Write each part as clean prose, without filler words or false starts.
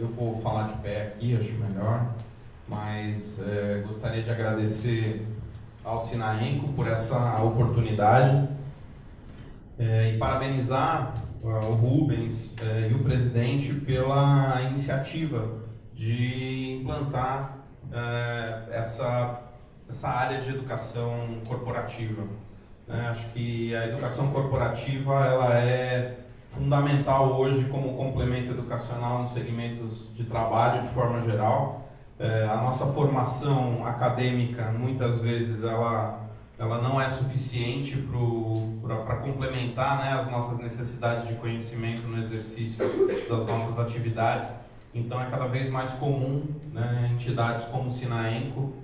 Eu vou falar de pé aqui, acho melhor, mas gostaria de agradecer ao Sinaenco por essa oportunidade e parabenizar o Rubens e o presidente pela iniciativa de implantar essa área de educação corporativa. Acho que a educação corporativa ela é fundamental hoje como complemento educacional nos segmentos de trabalho de forma geral. A nossa formação acadêmica muitas vezes ela não é suficiente para complementar, né, as nossas necessidades de conhecimento no exercício das nossas atividades. Então é cada vez mais comum, né, entidades como o Sinaenco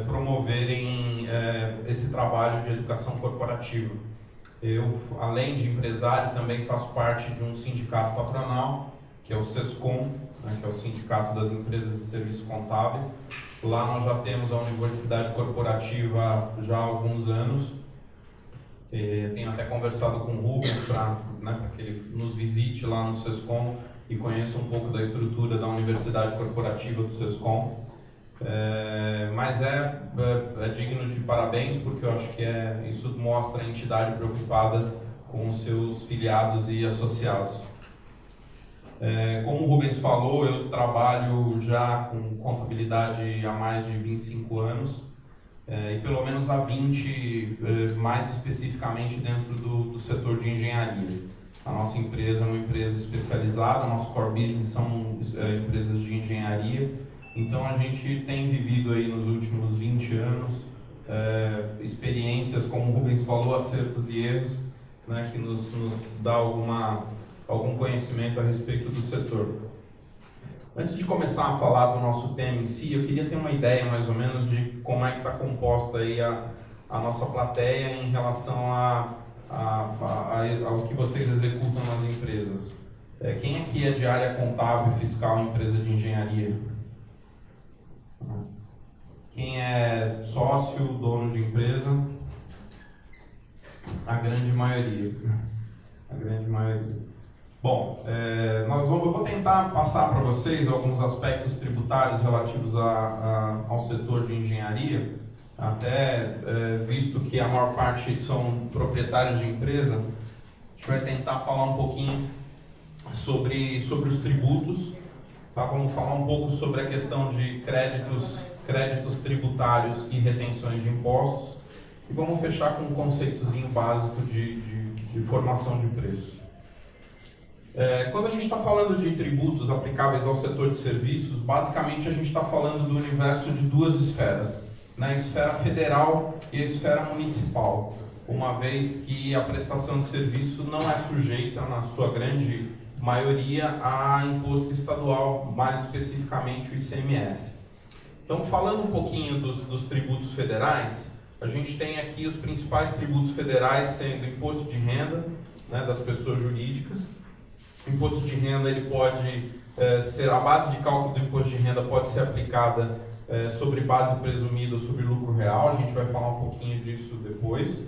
promoverem esse trabalho de educação corporativa. Eu, além de empresário, também faço parte de um sindicato patronal, que é o SESCOM, né, que é o Sindicato das Empresas de Serviços Contábeis. Lá nós já temos a Universidade Corporativa já há alguns anos. Tenho até conversado com o Rubens para que ele nos visite lá no SESCOM e conheça um pouco da estrutura da Universidade Corporativa do SESCOM. Mas é digno de parabéns, porque eu acho que isso mostra a entidade preocupada com os seus filiados e associados. Como o Rubens falou, eu trabalho já com contabilidade há mais de 25 anos e pelo menos há 20, mais especificamente dentro do setor de engenharia. A nossa empresa é uma empresa especializada, nosso core business são empresas de engenharia. Então a gente tem vivido aí nos últimos 20 anos experiências, como o Rubens falou, acertos e erros, né, que nos dá algum conhecimento a respeito do setor. Antes de começar a falar do nosso tema em si, eu queria ter uma ideia mais ou menos de como é que está composta aí a nossa plateia em relação ao que vocês executam nas empresas. Quem aqui é de área contábil, fiscal em empresa de engenharia? Quem é sócio, dono de empresa? A grande maioria. A grande maioria. Bom, eu vou tentar passar para vocês alguns aspectos tributários relativos ao setor de engenharia, até visto que a maior parte são proprietários de empresa, a gente vai tentar falar um pouquinho sobre os tributos. Tá, vamos falar um pouco sobre a questão de créditos tributários e retenções de impostos e vamos fechar com um conceitozinho básico de formação de preço. Quando a gente está falando de tributos aplicáveis ao setor de serviços, basicamente a gente está falando do universo de duas esferas, né? A esfera federal e a esfera municipal, uma vez que a prestação de serviço não é sujeita, na sua grande maioria, a imposto estadual, mais especificamente o ICMS. Então, falando um pouquinho dos tributos federais, a gente tem aqui os principais tributos federais sendo imposto de renda, né, das pessoas jurídicas. O imposto de renda ele pode ser, a base de cálculo do imposto de renda pode ser aplicada sobre base presumida ou sobre lucro real, a gente vai falar um pouquinho disso depois.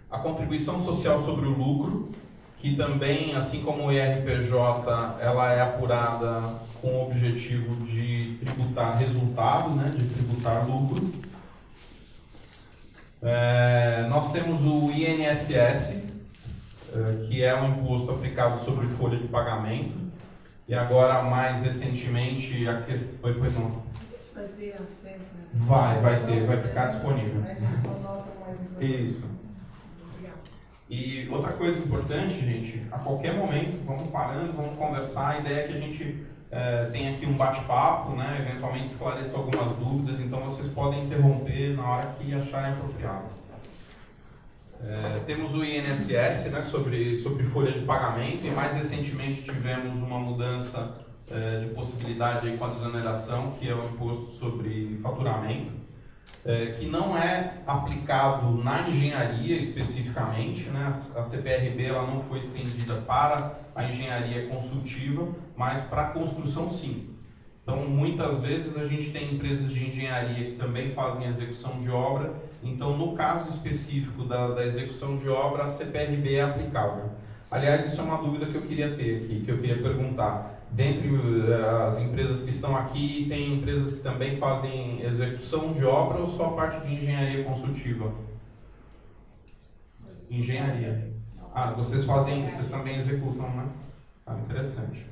A contribuição social sobre o lucro, que também, assim como o IRPJ, ela é apurada com o objetivo de tributar resultado, né, de tributar lucro. Nós temos o INSS, que é um imposto aplicado sobre folha de pagamento, e agora, mais recentemente, a questão... Pois não. Vai ter acesso nessa vai ficar disponível. A gente só nota mais importante. Isso. E outra coisa importante, gente, a qualquer momento, vamos parando, vamos conversar. A ideia é que a gente tenha aqui um bate-papo, né, eventualmente esclareça algumas dúvidas, então vocês podem interromper na hora que acharem apropriado. Temos o INSS, né, sobre folha de pagamento, e mais recentemente tivemos uma mudança de possibilidade aí com a desoneração, que é o imposto sobre faturamento. Que não é aplicado na engenharia especificamente, né? A CPRB ela não foi estendida para a engenharia consultiva, mas para a construção sim. Então, muitas vezes a gente tem empresas de engenharia que também fazem execução de obra, então no caso específico da execução de obra, a CPRB é aplicável. Aliás, isso é uma dúvida que eu queria ter aqui, que eu queria perguntar. Dentre as empresas que estão aqui, tem empresas que também fazem execução de obra ou só a parte de engenharia consultiva? Engenharia. Ah, vocês também executam, né? Ah, interessante.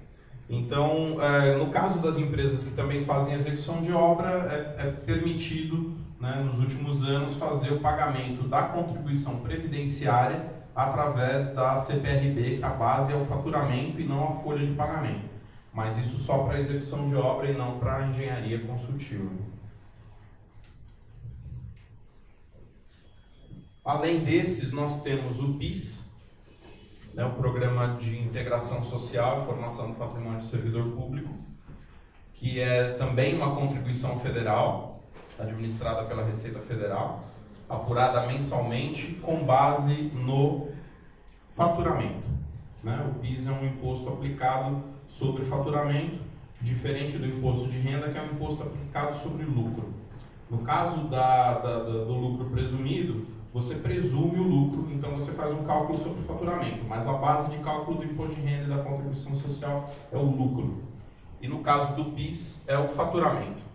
Então, no caso das empresas que também fazem execução de obra, é permitido, né, nos últimos anos, fazer o pagamento da contribuição previdenciária através da CPRB, que a base é o faturamento e não a folha de pagamento. Mas isso só para execução de obra e não para engenharia consultiva. Além desses, nós temos o PIS, né, o Programa de Integração Social e Formação do Patrimônio do Servidor Público, que é também uma contribuição federal, administrada pela Receita Federal, apurada mensalmente com base no faturamento, né? O PIS é um imposto aplicado sobre faturamento, diferente do imposto de renda, que é um imposto aplicado sobre lucro. No caso do lucro presumido, você presume o lucro, então você faz um cálculo sobre o faturamento, mas a base de cálculo do imposto de renda e da contribuição social é o lucro. E no caso do PIS, é o faturamento.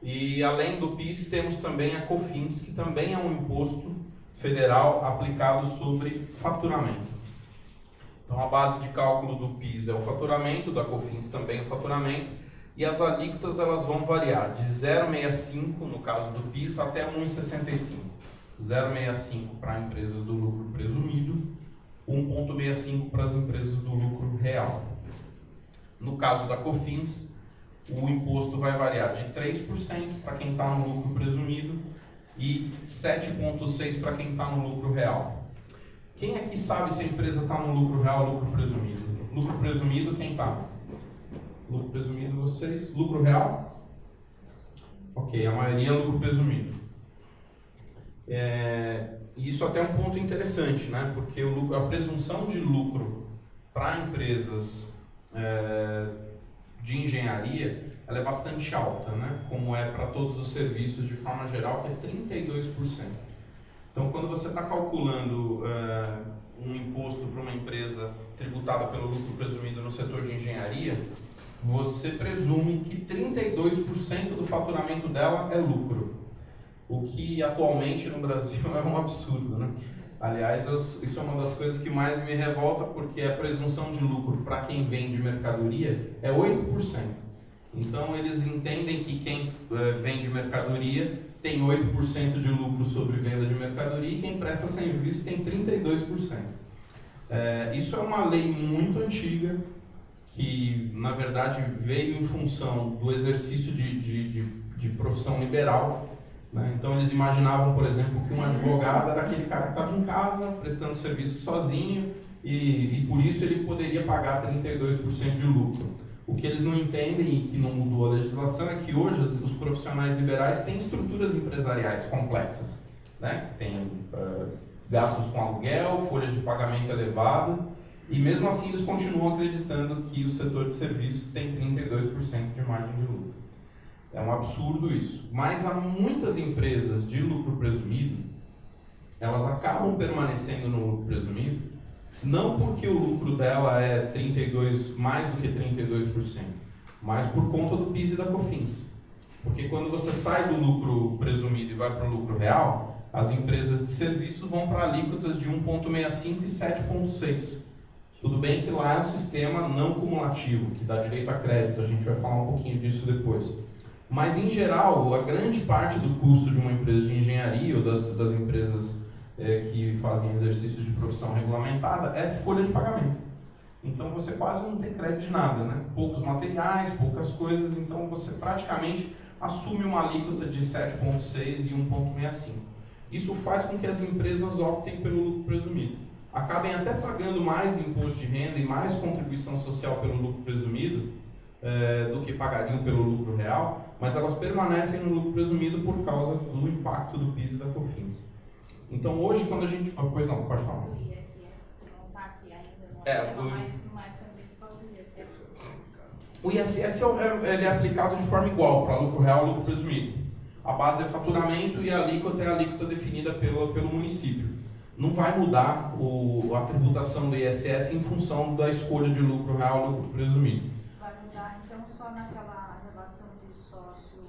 E além do PIS, temos também a COFINS, que também é um imposto federal aplicado sobre faturamento. Então a base de cálculo do PIS é o faturamento, da COFINS também é o faturamento, e as alíquotas elas vão variar de 0,65 no caso do PIS até 1,65. 0,65 para empresas do lucro presumido, 1,65 para as empresas do lucro real. No caso da COFINS, o imposto vai variar de 3% para quem está no lucro presumido e 7,6% para quem está no lucro real. Quem aqui sabe se a empresa está no lucro real ou lucro presumido? Lucro presumido, quem está? Lucro presumido, vocês? Lucro real? Ok, a maioria é lucro presumido. Isso até é um ponto interessante, né? Porque a presunção de lucro para empresas de engenharia, ela é bastante alta, né? Como é para todos os serviços de forma geral, que é 32%. Então, quando você está calculando um imposto para uma empresa tributada pelo lucro presumido no setor de engenharia, você presume que 32% do faturamento dela é lucro. O que atualmente no Brasil é um absurdo, né? Aliás, isso é uma das coisas que mais me revolta, porque a presunção de lucro para quem vende mercadoria é 8%. Então, eles entendem que quem vende mercadoria tem 8% de lucro sobre venda de mercadoria e quem presta serviço tem 32%. Isso é uma lei muito antiga, que na verdade veio em função do exercício de profissão liberal, né? Então eles imaginavam, por exemplo, que um advogado era aquele cara que estava em casa prestando serviço sozinho e por isso ele poderia pagar 32% de lucro. O que eles não entendem e que não mudou a legislação é que hoje os profissionais liberais têm estruturas empresariais complexas, né? Tem gastos com aluguel, folhas de pagamento elevadas, e mesmo assim eles continuam acreditando que o setor de serviços tem 32% de margem de lucro. É um absurdo isso. Mas há muitas empresas de lucro presumido, elas acabam permanecendo no lucro presumido, não porque o lucro dela é mais do que 32%, mas por conta do PIS e da COFINS. Porque quando você sai do lucro presumido e vai para o lucro real, as empresas de serviço vão para alíquotas de 1,65 e 7,6. Tudo bem que lá é um sistema não cumulativo, que dá direito a crédito, a gente vai falar um pouquinho disso depois. Mas, em geral, a grande parte do custo de uma empresa de engenharia ou das empresas que fazem exercícios de profissão regulamentada é folha de pagamento. Então, você quase não tem crédito de nada, né? Poucos materiais, poucas coisas, então você praticamente assume uma alíquota de 7,6 e 1,65. Isso faz com que as empresas optem pelo lucro presumido. Acabem até pagando mais imposto de renda e mais contribuição social pelo lucro presumido do que pagariam pelo lucro real, mas elas permanecem no lucro presumido por causa do impacto do PIS e da COFINS. Então hoje, quando a gente... Pois não, pode falar. O ISS não está aqui ainda, mas também para o ISS. O ISS ele é aplicado de forma igual para lucro real e lucro presumido. A base é faturamento e a alíquota é a alíquota definida pelo município. Não vai mudar a tributação do ISS em função da escolha de lucro real e lucro presumido. só naquela relação de sócio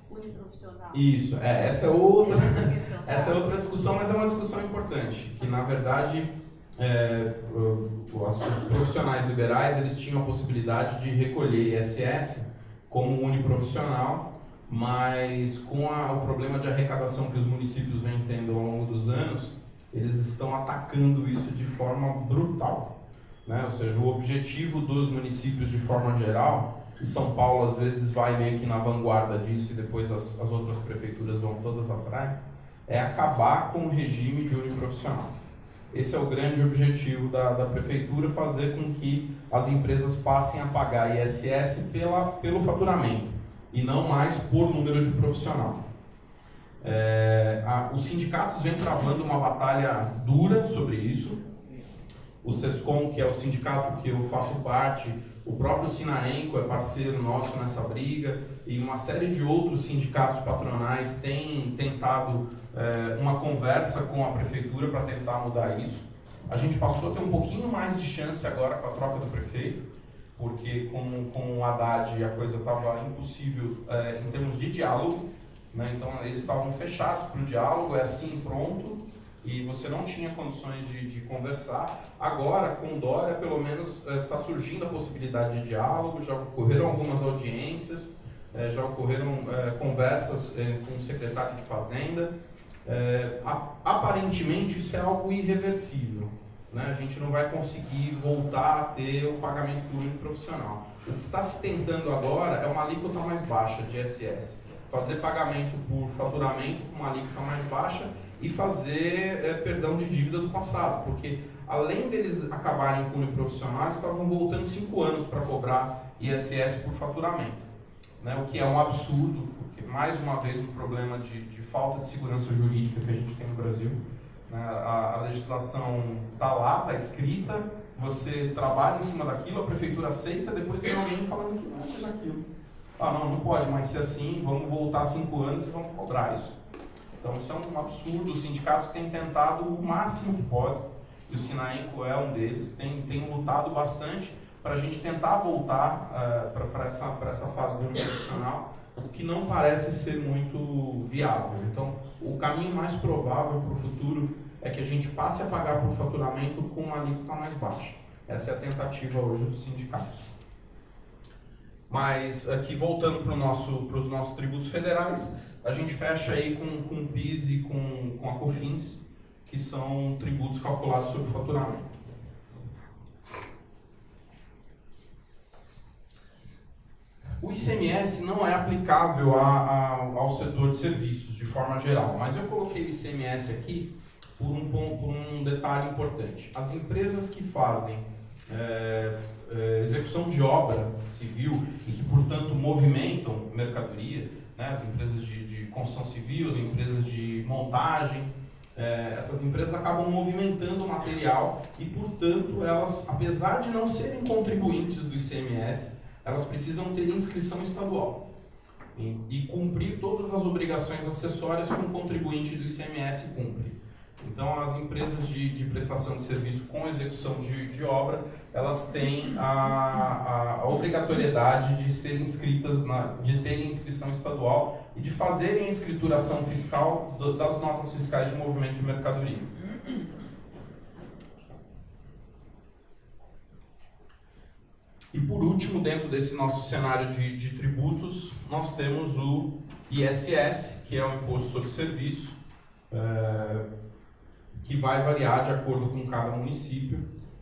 uniprofissional. Isso, essa é outra discussão, mas é uma discussão importante, que na verdade os profissionais liberais eles tinham a possibilidade de recolher ISS como uniprofissional, mas com o problema de arrecadação que os municípios vêm tendo ao longo dos anos, eles estão atacando isso de forma brutal, né? Ou seja, o objetivo dos municípios de forma geral, e São Paulo às vezes vai meio que na vanguarda disso e depois as outras prefeituras vão todas atrás, é acabar com o regime de uniprofissional. Esse é o grande objetivo da prefeitura, fazer com que as empresas passem a pagar ISS pelo faturamento e não mais por número de profissional. Os sindicatos vêm travando uma batalha dura sobre isso. O SESCOM, que é o sindicato que eu faço parte, o próprio Sinaenco é parceiro nosso nessa briga, e uma série de outros sindicatos patronais têm tentado uma conversa com a prefeitura para tentar mudar isso. A gente passou a ter um pouquinho mais de chance agora com a troca do prefeito, porque com o Haddad a coisa estava impossível em termos de diálogo, né? Então eles estavam fechados para o diálogo, é assim, pronto, e você não tinha condições de conversar. Agora, com o Dória, pelo menos está surgindo a possibilidade de diálogo, já ocorreram algumas audiências, já ocorreram conversas com o secretário de Fazenda. Aparentemente isso é algo irreversível, né? A gente não vai conseguir voltar a ter o pagamento do uniprofissional. O que está se tentando agora é uma alíquota mais baixa de ISS, fazer pagamento por faturamento com uma alíquota mais baixa e fazer perdão de dívida do passado, porque além deles acabarem com o uniprofissional, eles estavam voltando 5 anos para cobrar ISS por faturamento, né? O que é um absurdo, porque mais uma vez um problema de falta de segurança jurídica que a gente tem no Brasil, né? A legislação está lá, está escrita, você trabalha em cima daquilo, a prefeitura aceita, depois vem alguém falando que não é mais aquilo. Não pode mais ser assim, vamos voltar 5 anos e vamos cobrar isso. Então isso é um absurdo, os sindicatos têm tentado o máximo que pode, e o Sinaenco é um deles, tem lutado bastante para a gente tentar voltar para essa fase do uniprofissional, o que não parece ser muito viável. Então o caminho mais provável para o futuro é que a gente passe a pagar por faturamento com uma alíquota mais baixa. Essa é a tentativa hoje dos sindicatos. Mas aqui voltando para os nossos tributos federais, a gente fecha aí com o PIS e com a COFINS, que são tributos calculados sobre o faturamento. O ICMS não é aplicável ao setor de serviços de forma geral, mas eu coloquei o ICMS aqui por um detalhe importante. As empresas que fazem execução de obra civil e que, portanto, movimentam mercadoria, né, as empresas de construção civil, as empresas de montagem, essas empresas acabam movimentando o material e, portanto, elas, apesar de não serem contribuintes do ICMS, elas precisam ter inscrição estadual e cumprir todas as obrigações acessórias que um contribuinte do ICMS cumpre. Então, as empresas de prestação de serviço com execução de obra, elas têm a obrigatoriedade de serem inscritas, de terem inscrição estadual e de fazerem a escrituração fiscal das notas fiscais de movimento de mercadoria. E por último, dentro desse nosso cenário de tributos, nós temos o ISS, que é o Imposto sobre Serviço, que vai variar de acordo com cada município,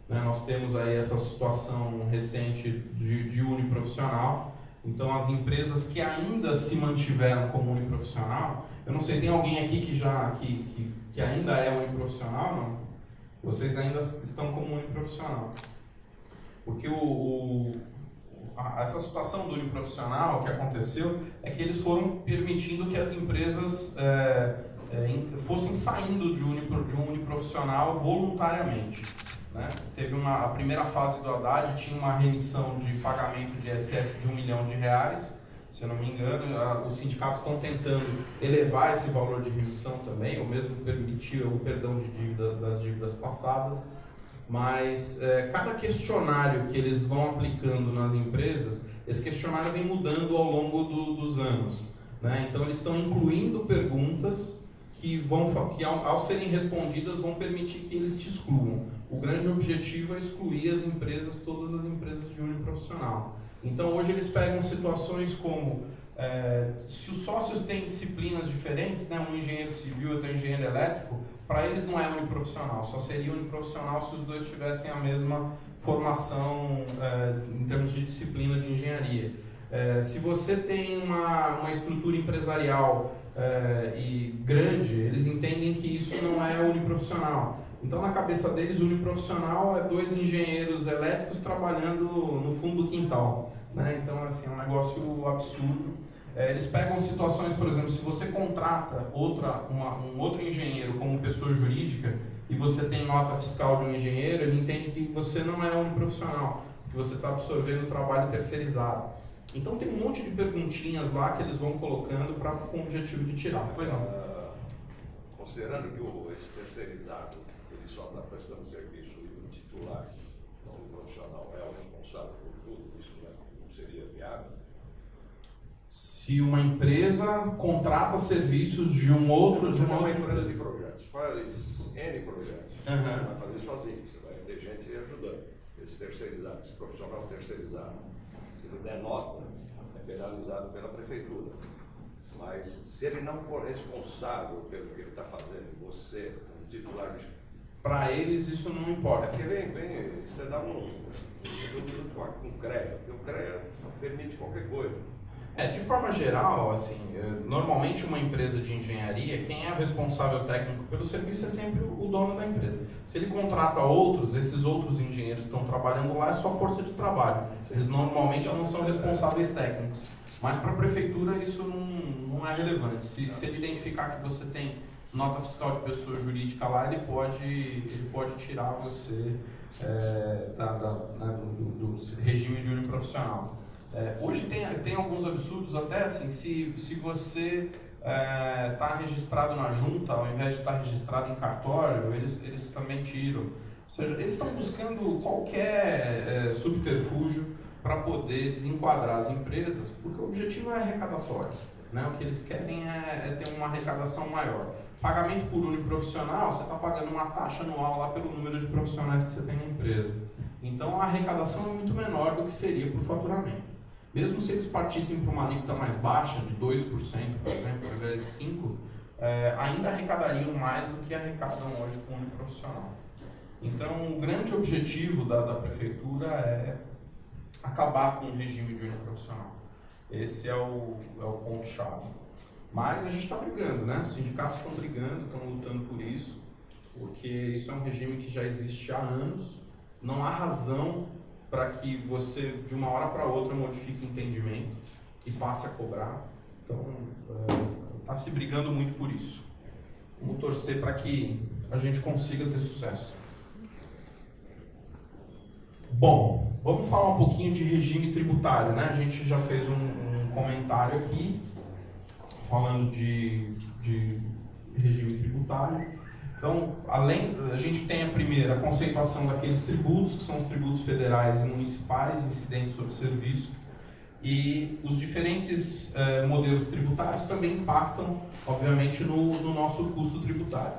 né? Nós temos aí essa situação recente de uniprofissional, então as empresas que ainda se mantiveram como uniprofissional, eu não sei, tem alguém aqui que ainda é uniprofissional, não? Vocês ainda estão como uniprofissional. Porque essa situação do uniprofissional que aconteceu é que eles foram permitindo que as empresas fossem saindo de um uniprofissional voluntariamente, né? Teve a primeira fase do Haddad, tinha uma remissão de pagamento de ISS de R$1 milhão, se eu não me engano. Os sindicatos estão tentando elevar esse valor de remissão também, ou mesmo permitir o perdão de dívida das dívidas passadas. Mas cada questionário que eles vão aplicando nas empresas, Esse questionário vem mudando ao longo dos anos, né? Então eles estão incluindo perguntas que ao serem respondidas vão permitir que eles te excluam. O grande objetivo é excluir as empresas, todas as empresas de uniprofissional. Então hoje eles pegam situações como se os sócios têm disciplinas diferentes, né, um engenheiro civil e outro engenheiro elétrico, para eles não é uniprofissional, só seria uniprofissional se os dois tivessem a mesma formação em termos de disciplina de engenharia. Se você tem uma estrutura empresarial e grande, eles entendem que isso não é uniprofissional. Então, na cabeça deles, uniprofissional é dois engenheiros elétricos trabalhando no fundo do quintal, né? Então, assim, é um negócio absurdo. Eles pegam situações, por exemplo, se você contrata um outro engenheiro como pessoa jurídica e você tem nota fiscal de um engenheiro, ele entende que você não é uniprofissional, que você está absorvendo o trabalho terceirizado. Então tem um monte de perguntinhas lá que eles vão colocando com o objetivo de tirar. Pois não. Considerando que esse terceirizado ele só está prestando serviço e o titular, então o profissional é o responsável por tudo, isso não seria viável? Se uma empresa contrata serviços de um outro... Você tem uma empresa de projetos, faz N projetos, você vai fazer sozinho, você vai ter gente ajudando. Esse terceirizado, esse profissional terceirizado, se ele der nota, é penalizado pela prefeitura. Mas se ele não for responsável pelo que ele está fazendo, você, como titular de... Para eles isso não importa. É porque você dá um estudo com o CREA, porque o CREA permite qualquer coisa. De forma geral, assim, normalmente uma empresa de engenharia, quem é o responsável técnico pelo serviço é sempre o dono da empresa. Se ele contrata outros, esses outros engenheiros que estão trabalhando lá é só força de trabalho. Eles normalmente não são responsáveis técnicos. Mas para a prefeitura isso não é relevante. Se ele identificar que você tem nota fiscal de pessoa jurídica lá, ele pode tirar você do regime de uniprofissional. Hoje tem alguns absurdos, até assim, se você está registrado na junta, ao invés de estar registrado em cartório, eles também tiram. Ou seja, eles estão buscando qualquer subterfúgio para poder desenquadrar as empresas, porque o objetivo é arrecadatório, né? O que eles querem é ter uma arrecadação maior. Pagamento por uniprofissional, você está pagando uma taxa anual lá pelo número de profissionais que você tem na empresa. Então a arrecadação é muito menor do que seria por faturamento. Mesmo se eles partissem para uma alíquota mais baixa, de 2%, por exemplo, ao invés de 5%, ainda arrecadariam mais do que arrecadam hoje com o uniprofissional. Então, o grande objetivo da prefeitura é acabar com o regime de uniprofissional. Esse é o ponto-chave. Mas a gente está brigando, né? Os sindicatos estão brigando, estão lutando por isso, porque isso é um regime que já existe há anos. Não há razão para que você, de uma hora para outra, modifique o entendimento e passe a cobrar. Então, está se brigando muito por isso. Vamos torcer para que a gente consiga ter sucesso. Bom, vamos falar um pouquinho de regime tributário, né? A gente já fez um comentário aqui, falando de regime tributário. Então, a gente tem a primeira a conceituação daqueles tributos, que são os tributos federais e municipais incidentes sobre serviço, e os diferentes modelos tributários também impactam, obviamente, no nosso custo tributário.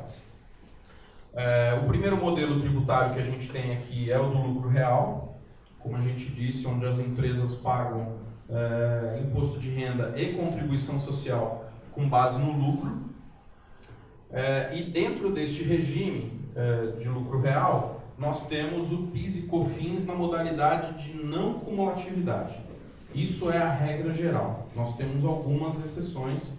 O primeiro modelo tributário que a gente tem aqui é o do lucro real, como a gente disse, onde as empresas pagam imposto de renda e contribuição social com base no lucro. E dentro deste regime de lucro real, nós temos o PIS e COFINS na modalidade de não cumulatividade. Isso é a regra geral. Nós temos algumas exceções,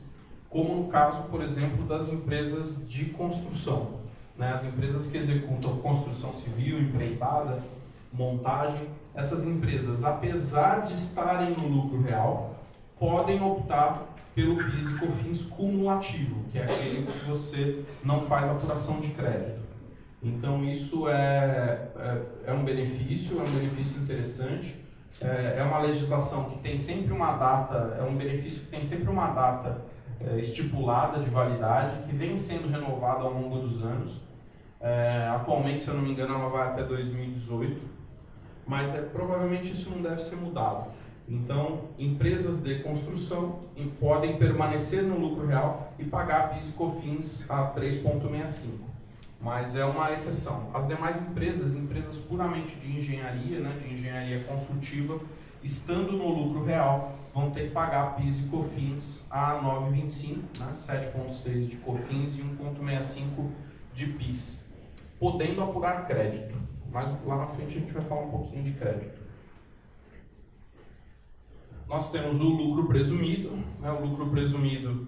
como no caso, por exemplo, das empresas de construção, né? As empresas que executam construção civil, empreitada, montagem, essas empresas, apesar de estarem no lucro real, podem optar pelo PIS e COFINS cumulativo, que é aquele que você não faz apuração de crédito. Então isso é um benefício interessante, é uma legislação que tem sempre uma data, é um benefício que tem sempre uma data estipulada de validade, que vem sendo renovada ao longo dos anos. Atualmente, se eu não me engano, ela vai até 2018, mas provavelmente isso não deve ser mudado. Então, empresas de construção podem permanecer no lucro real e pagar PIS e COFINS a 3,65. Mas é uma exceção. As demais empresas puramente de engenharia, né, de engenharia consultiva, estando no lucro real, vão ter que pagar PIS e COFINS a 9,25, né, 7,6 de COFINS e 1,65 de PIS, podendo apurar crédito. Mas lá na frente a gente vai falar um pouquinho de crédito. Nós temos o lucro presumido, né, o lucro presumido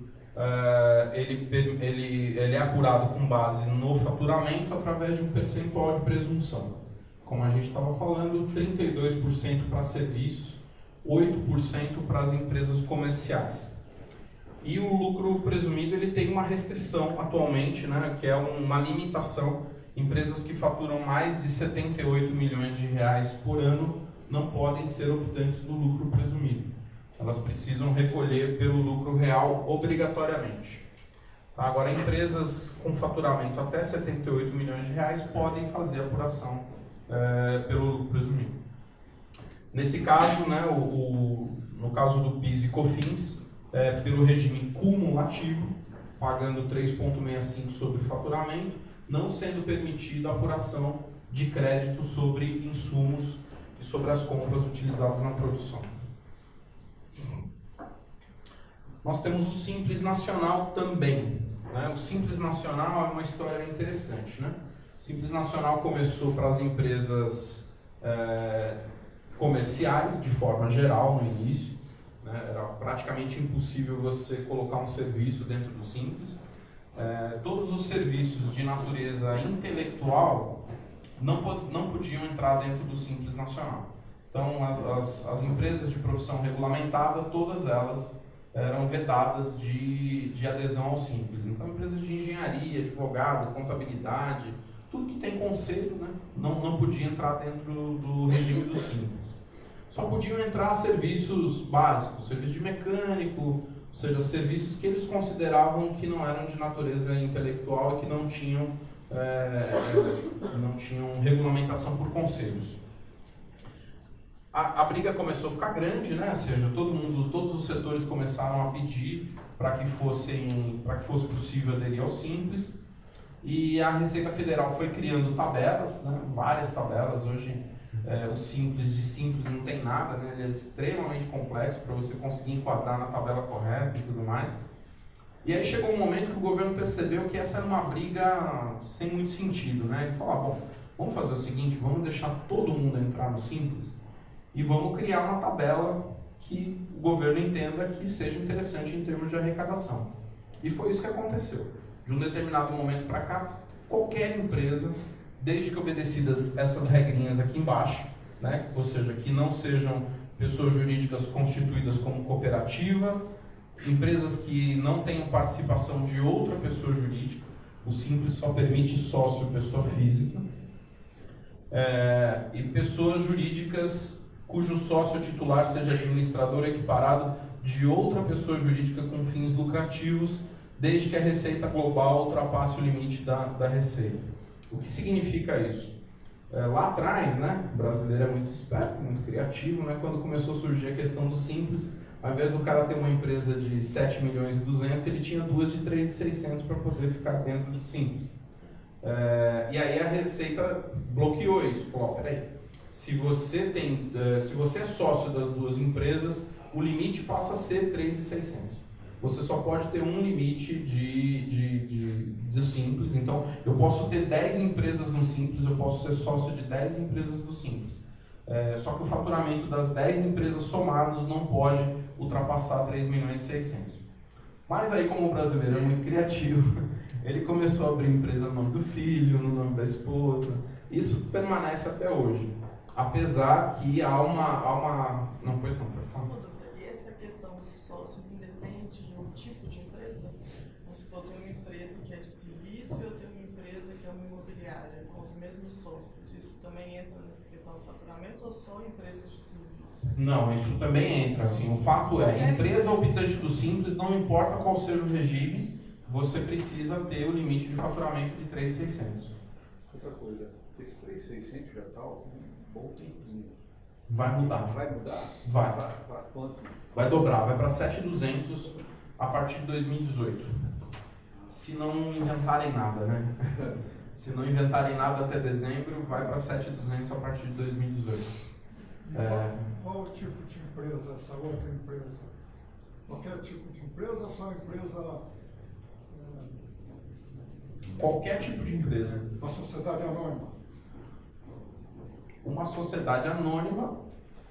ele é apurado com base no faturamento através de um percentual de presunção. Como a gente estava falando, 32% para serviços, 8% para as empresas comerciais. E o lucro presumido ele tem uma restrição atualmente, né, que é uma limitação. Empresas que faturam mais de 78 milhões de reais por ano não podem ser optantes do lucro presumido. Elas precisam recolher pelo lucro real obrigatoriamente. Tá? Agora, empresas com faturamento até 78 milhões de reais podem fazer a apuração pelo lucro presumido. Nesse caso, né, no caso do PIS e COFINS, pelo regime cumulativo, pagando 3,65 sobre faturamento, não sendo permitida a apuração de crédito sobre insumos e sobre as compras utilizadas na produção. Nós temos o Simples Nacional também. Né? O Simples Nacional é uma história interessante. Né? O Simples Nacional começou para as empresas comerciais, de forma geral, no início. Né? Era praticamente impossível você colocar um serviço dentro do Simples. Todos os serviços de natureza intelectual não podiam entrar dentro do Simples Nacional. Então, as empresas de profissão regulamentada, todas elas eram vedadas de adesão ao Simples. Então, empresas de engenharia, advogado, contabilidade, tudo que tem conselho, né, não podia entrar dentro do regime do Simples. Só podiam entrar serviços básicos, serviço de mecânico, ou seja, serviços que eles consideravam que não eram de natureza intelectual e que não tinham regulamentação por conselhos. A briga começou a ficar grande, né? Ou seja, todos os setores começaram a pedir para que fosse possível aderir ao Simples, e a Receita Federal foi criando tabelas, né? Várias tabelas. Hoje o Simples de Simples não tem nada, né? Ele é extremamente complexo para você conseguir enquadrar na tabela correta e tudo mais. E aí chegou um momento que o governo percebeu que essa era uma briga sem muito sentido, né? Ele falou, bom, vamos fazer o seguinte, vamos deixar todo mundo entrar no Simples e vamos criar uma tabela que o governo entenda que seja interessante em termos de arrecadação. E foi isso que aconteceu. De um determinado momento para cá, qualquer empresa, desde que obedecidas essas regrinhas aqui embaixo, né, ou seja, que não sejam pessoas jurídicas constituídas como cooperativa, empresas que não tenham participação de outra pessoa jurídica, o Simples só permite sócio pessoa física, e pessoas jurídicas cujo sócio titular seja administrador equiparado de outra pessoa jurídica com fins lucrativos, desde que a receita global ultrapasse o limite da receita. O que significa isso? Lá atrás, né, o brasileiro é muito esperto, muito criativo, né, quando começou a surgir a questão do Simples, ao invés do cara ter uma empresa de 7 milhões e 200, ele tinha duas de 3.600 para poder ficar dentro do Simples. E aí a Receita bloqueou isso, falou, peraí, se você é sócio das duas empresas, o limite passa a ser 3.600. Você só pode ter um limite de Simples. Então, eu posso ter 10 empresas no Simples, eu posso ser sócio de 10 empresas do Simples. Só que o faturamento das 10 empresas somadas não pode ultrapassar 3.600.000. Mas aí, como o brasileiro é muito criativo, ele começou a abrir empresa no nome do filho, no nome da esposa. Isso permanece até hoje. Apesar que há uma... Não, pois não, Uma dúvida. E essa questão dos sócios independe do tipo de empresa? Vamos supor, eu tenho uma empresa que é de serviço e eu tenho uma empresa que é uma imobiliária, com os mesmos sócios. Isso também entra nessa questão do faturamento ou só empresas de serviço? Não, isso também entra. Assim, o fato é, empresa optante do Simples, não importa qual seja o regime, você precisa ter o limite de faturamento de 3.600. Outra coisa, esse 3.600 já está um bom tempinho. Vai mudar. Vai mudar? Vai. Para quanto? Vai dobrar, vai para 7.200 a partir de 2018. Se não inventarem nada, né? Se não inventarem nada até dezembro, vai para 7.200 a partir de 2018. Qual o tipo de empresa, essa outra empresa? Qualquer tipo de empresa ou só empresa... Qualquer tipo de empresa. Uma sociedade anônima? Uma sociedade anônima,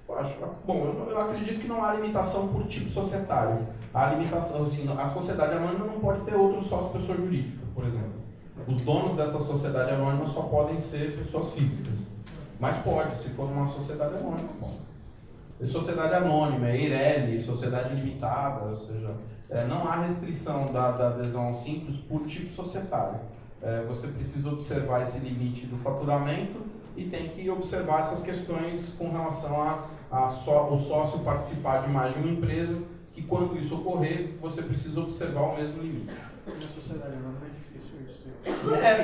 eu acredito que não há limitação por tipo societário. Há limitação, assim, a sociedade anônima não pode ter outro sócio pessoa jurídica, por exemplo. Os donos dessa sociedade anônima só podem ser pessoas físicas. Mas pode, se for uma sociedade anônima, pode. Sociedade anônima, EIRELI, sociedade limitada, ou seja, não há restrição da adesão ao Simples por tipo societário. Você precisa observar esse limite do faturamento e tem que observar essas questões com relação o sócio participar de mais de uma empresa, que quando isso ocorrer, você precisa observar o mesmo limite. Na sociedade anônima é difícil isso.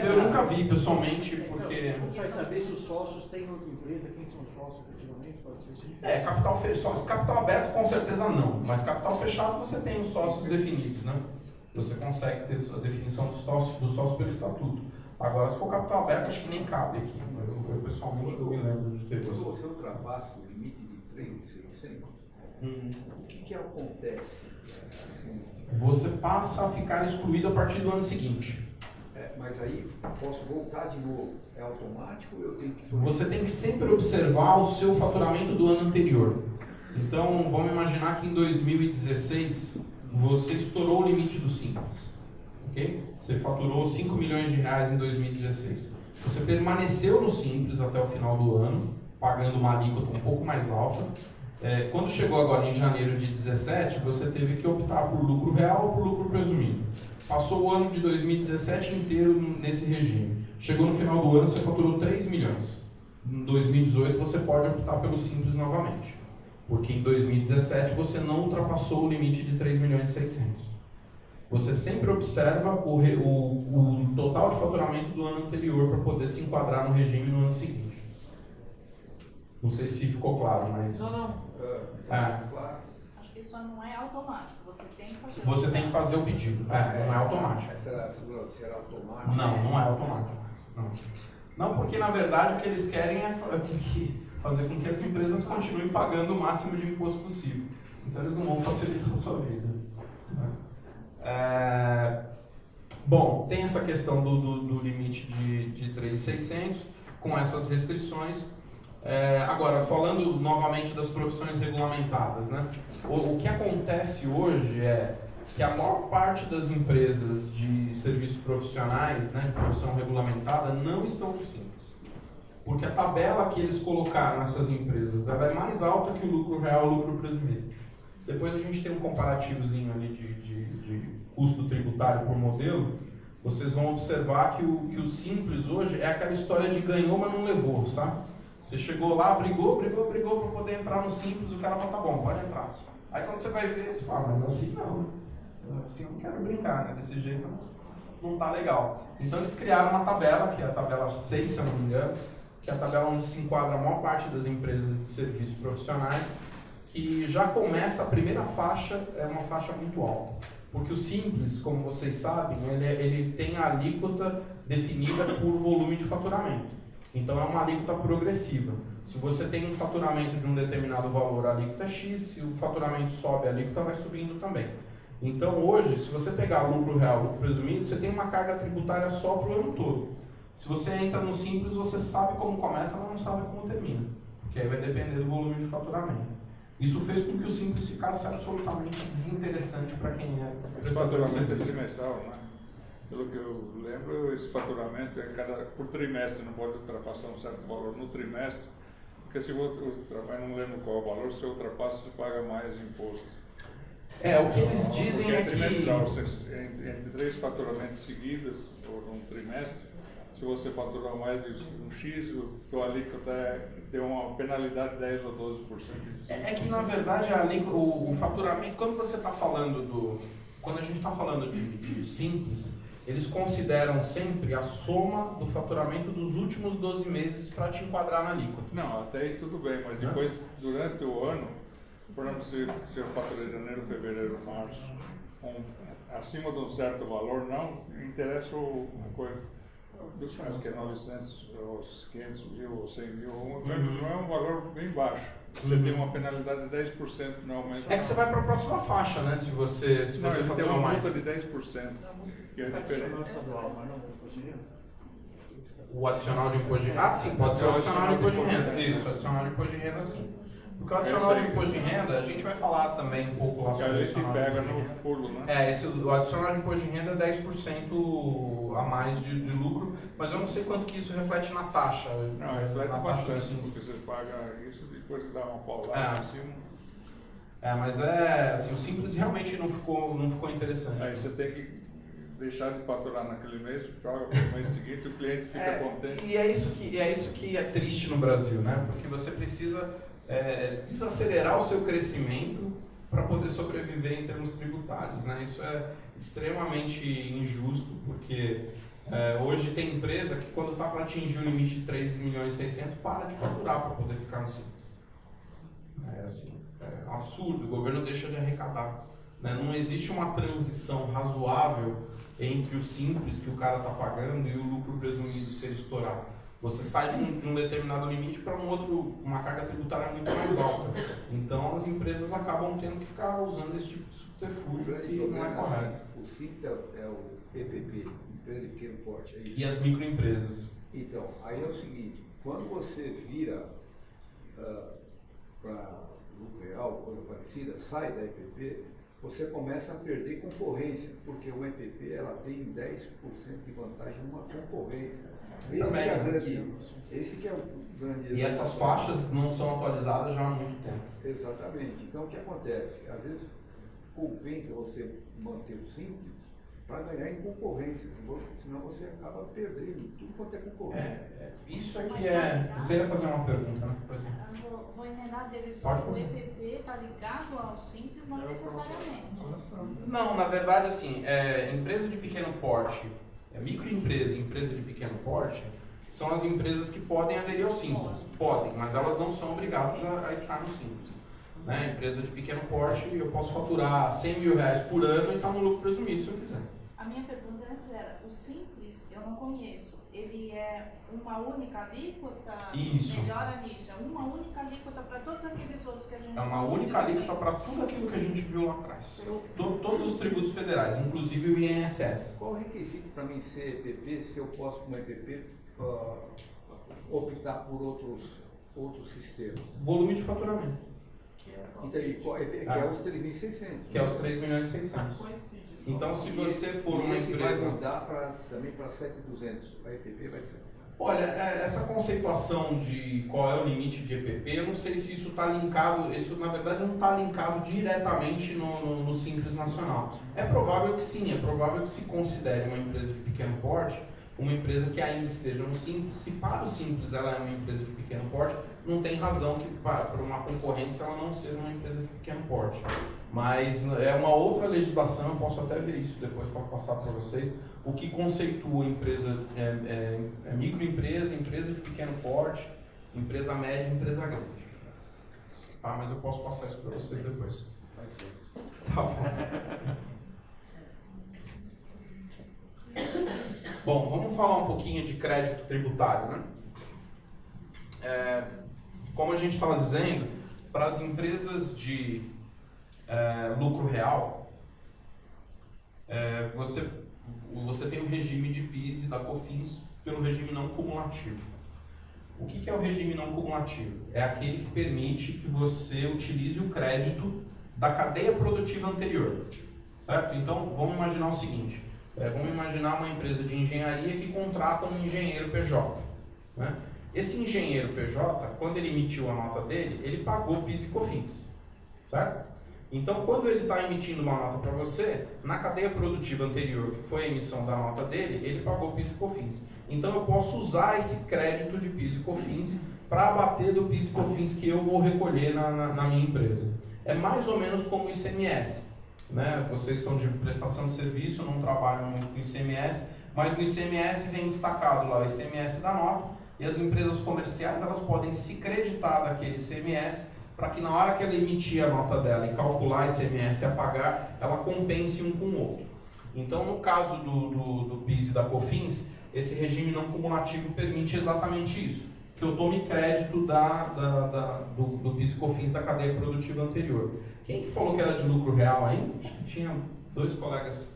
Eu nunca vi pessoalmente, porque... Como vai saber se os sócios têm outra empresa, quem são os sócios efetivamente? Pode ser assim? Capital fechado, capital aberto com certeza não, mas capital fechado você tem os sócios definidos, né? Você consegue ter a definição do sócio pelo estatuto. Agora, se for capital aberto, acho que nem cabe aqui. Eu pessoalmente não me lembro de ter. Quando você ultrapassa o limite de 3.600, o que acontece? Assim, você passa a ficar excluído a partir do ano seguinte. Mas aí posso voltar de novo. É automático ou eu tenho que... Você tem que sempre observar o seu faturamento do ano anterior. Então, vamos imaginar que em 2016 você estourou o limite do Simples. Okay? Você faturou 5 milhões de reais em 2016. Você permaneceu no Simples até o final do ano, pagando uma alíquota um pouco mais alta. Quando chegou agora em janeiro de 2017, você teve que optar por lucro real ou por lucro presumido. Passou o ano de 2017 inteiro nesse regime. Chegou no final do ano, você faturou 3 milhões. Em 2018, você pode optar pelo Simples novamente. Porque em 2017, você não ultrapassou o limite de 3 milhões e 600. Você sempre observa o total de faturamento do ano anterior para poder se enquadrar no regime no ano seguinte. Não sei se ficou claro, mas... Não. Claro. Acho que isso não é automático. Você tem que fazer. Você tem que fazer o pedido. Não é automático. Essa era a segurança, se era automático. Não é automático. Não, porque na verdade o que eles querem é fazer com que as empresas continuem pagando o máximo de imposto possível. Então eles não vão facilitar a sua vida. Bom, tem essa questão do limite de 3.600 com essas restrições. Agora, falando novamente das profissões regulamentadas, né? O que acontece hoje é que a maior parte das empresas de serviços profissionais, né, profissão regulamentada, não estão no Simples. Porque a tabela que eles colocaram nessas empresas ela é mais alta que o lucro real e o lucro presumido. Depois a gente tem um comparativozinho ali de custo tributário por modelo. Vocês vão observar que o Simples hoje é aquela história de ganhou, mas não levou, sabe? Você chegou lá, brigou para poder entrar no Simples, o cara fala, tá bom, pode entrar. Aí quando você vai ver, você fala, mas assim não, assim eu não quero brincar, né? Desse jeito não tá legal. Então eles criaram uma tabela, que é a tabela 6, se eu não me engano, que é a tabela onde se enquadra a maior parte das empresas de serviços profissionais, que já começa, a primeira faixa é uma faixa muito alta. Porque o Simples, como vocês sabem, ele tem a alíquota definida por volume de faturamento. Então é uma alíquota progressiva. Se você tem um faturamento de um determinado valor, a alíquota é X, se o faturamento sobe, a alíquota vai subindo também. Então hoje, se você pegar o lucro real e o lucro presumido, você tem uma carga tributária só para o ano todo. Se você entra no Simples, você sabe como começa, mas não sabe como termina. Porque aí vai depender do volume de faturamento. Isso fez com que o Simples ficasse absolutamente desinteressante para quem é. Esse faturamento é trimestral, né? Pelo que eu lembro, esse faturamento é por trimestre, não pode ultrapassar um certo valor no trimestre, porque se você trabalha, não lembro qual é o valor, se ultrapassa, você paga mais imposto. O que eles dizem porque é que... trimestral, entre 3 faturamentos seguidos, ou num trimestre, se você faturar mais de um X, tua alíquota tem uma penalidade de 10 ou 12% de cima. É que na verdade o faturamento, quando você está falando quando a gente está falando de Simples, eles consideram sempre a soma do faturamento dos últimos 12 meses para te enquadrar na alíquota. Não, até aí tudo bem, mas depois, durante o ano, por exemplo, se eu faturei janeiro, fevereiro, março, acima de um certo valor, não interessa a coisa. Acho que é 900, ou 500 mil, ou 100 mil, não é um valor bem baixo. Você tem uma penalidade de 10% no aumento. É que você vai para a próxima faixa, né? Se você Não, ele tem uma mais. multa de 10%, que é diferente. O adicional de imposto de renda? Ah, sim, pode ser o adicional de imposto de renda. Isso, adicional de imposto de renda, sim. Porque o adicional de imposto de renda, a gente vai falar também um pouco lá sobre o adicional de pega imposto de no renda. pulo, né? O adicional de imposto de renda é 10% a mais de lucro, mas eu não sei quanto que isso reflete na taxa. Não, reflete na taxa do bastante, simples. porque você paga isso e depois dá uma paulada em cima. Mas assim, o simples realmente não ficou interessante. Aí você tem que deixar de faturar naquele mês, joga para o mês seguinte, o cliente fica contente. E é isso que é triste no Brasil, né? Porque você precisa desacelerar o seu crescimento para poder sobreviver em termos tributários, né? Isso é extremamente injusto, porque hoje tem empresa que quando está para atingir o limite de 3,6 milhões para de faturar para poder ficar no simples. É um absurdo, o governo deixa de arrecadar, né? Não existe uma transição razoável entre o simples que o cara está pagando e o lucro presumido ser estourado. Você sai de um determinado limite para uma carga tributária muito mais alta. Então as empresas acabam tendo que ficar usando esse tipo de subterfúgio que não é correto. O simples é o EPP, empresa de pequeno porte. É isso. E as microempresas. Então, aí é o seguinte, quando você vira para lucro real, coisa parecida, sai da EPP, você começa a perder concorrência, porque o EPP ela tem 10% de vantagem numa concorrência. Esse que é o grande... E essas faixas não são atualizadas já há muito tempo. Exatamente. Então o que acontece? Às vezes compensa você manter o simples para ganhar em concorrência, senão você acaba perdendo tudo quanto é concorrência. Isso aqui é... Você ia fazer uma pergunta, né? Pois é. Vou emendar dele só. O EPP está ligado ao simples, não necessariamente. Não, na verdade, assim, empresa de pequeno porte, microempresa e empresa de pequeno porte são as empresas que podem aderir ao simples. Podem, mas elas não são obrigadas a estar no simples. Né? Empresa de pequeno porte, eu posso faturar 100 mil reais por ano e estar no lucro presumido se eu quiser. A minha pergunta antes era, o simples eu não conheço, ele é uma única alíquota? Isso. Melhora nisso, é uma única alíquota para todos aqueles outros que a gente... É uma única alíquota para tudo aquilo que a gente viu lá atrás. Todos os tributos federais, inclusive o INSS. Qual o requisito para mim ser EPP, se eu posso, como EPP, optar por outros sistemas? Volume de faturamento. Então, que é os 3.600. Que é os 3.600.000. Então, se você for uma empresa... vai mudar também para 7.200, a EPP vai ser... Olha, essa conceituação de qual é o limite de EPP, eu não sei se isso está linkado, isso na verdade não está linkado diretamente no Simples Nacional. É provável que sim, é provável que se considere uma empresa de pequeno porte, uma empresa que ainda esteja no Simples. Se para o Simples ela é uma empresa de pequeno porte, não tem razão que para uma concorrência ela não seja uma empresa de pequeno porte. Mas é uma outra legislação, eu posso até ver isso depois para passar para vocês, o que conceitua empresa, microempresa, empresa de pequeno porte, empresa média e empresa grande. Tá, mas eu posso passar isso para vocês depois. Tá bom. Bom, vamos falar um pouquinho de crédito tributário, né? Como a gente estava dizendo, para as empresas de lucro real, você tem o regime de PIS e da COFINS pelo regime não cumulativo. O que é o regime não cumulativo? É aquele que permite que você utilize o crédito da cadeia produtiva anterior, certo? Então, vamos imaginar o seguinte, vamos imaginar uma empresa de engenharia que contrata um engenheiro PJ, né? Esse engenheiro PJ, quando ele emitiu a nota dele, ele pagou PIS e COFINS, certo? Então, quando ele está emitindo uma nota para você, na cadeia produtiva anterior, que foi a emissão da nota dele, ele pagou PIS e COFINS. Então, eu posso usar esse crédito de PIS e COFINS para abater do PIS e COFINS que eu vou recolher na minha empresa. É mais ou menos como o ICMS. né? Vocês são de prestação de serviço, não trabalham muito com ICMS, mas no ICMS vem destacado lá o ICMS da nota, e as empresas comerciais elas podem se creditar daquele ICMS para que na hora que ela emitir a nota dela e calcular ICMS a pagar, ela compense um com o outro. Então, no caso do PIS e da COFINS, esse regime não cumulativo permite exatamente isso, que eu tome crédito do PIS e COFINS da cadeia produtiva anterior. Quem que falou que era de lucro real aí? Acho que tinha 2 colegas.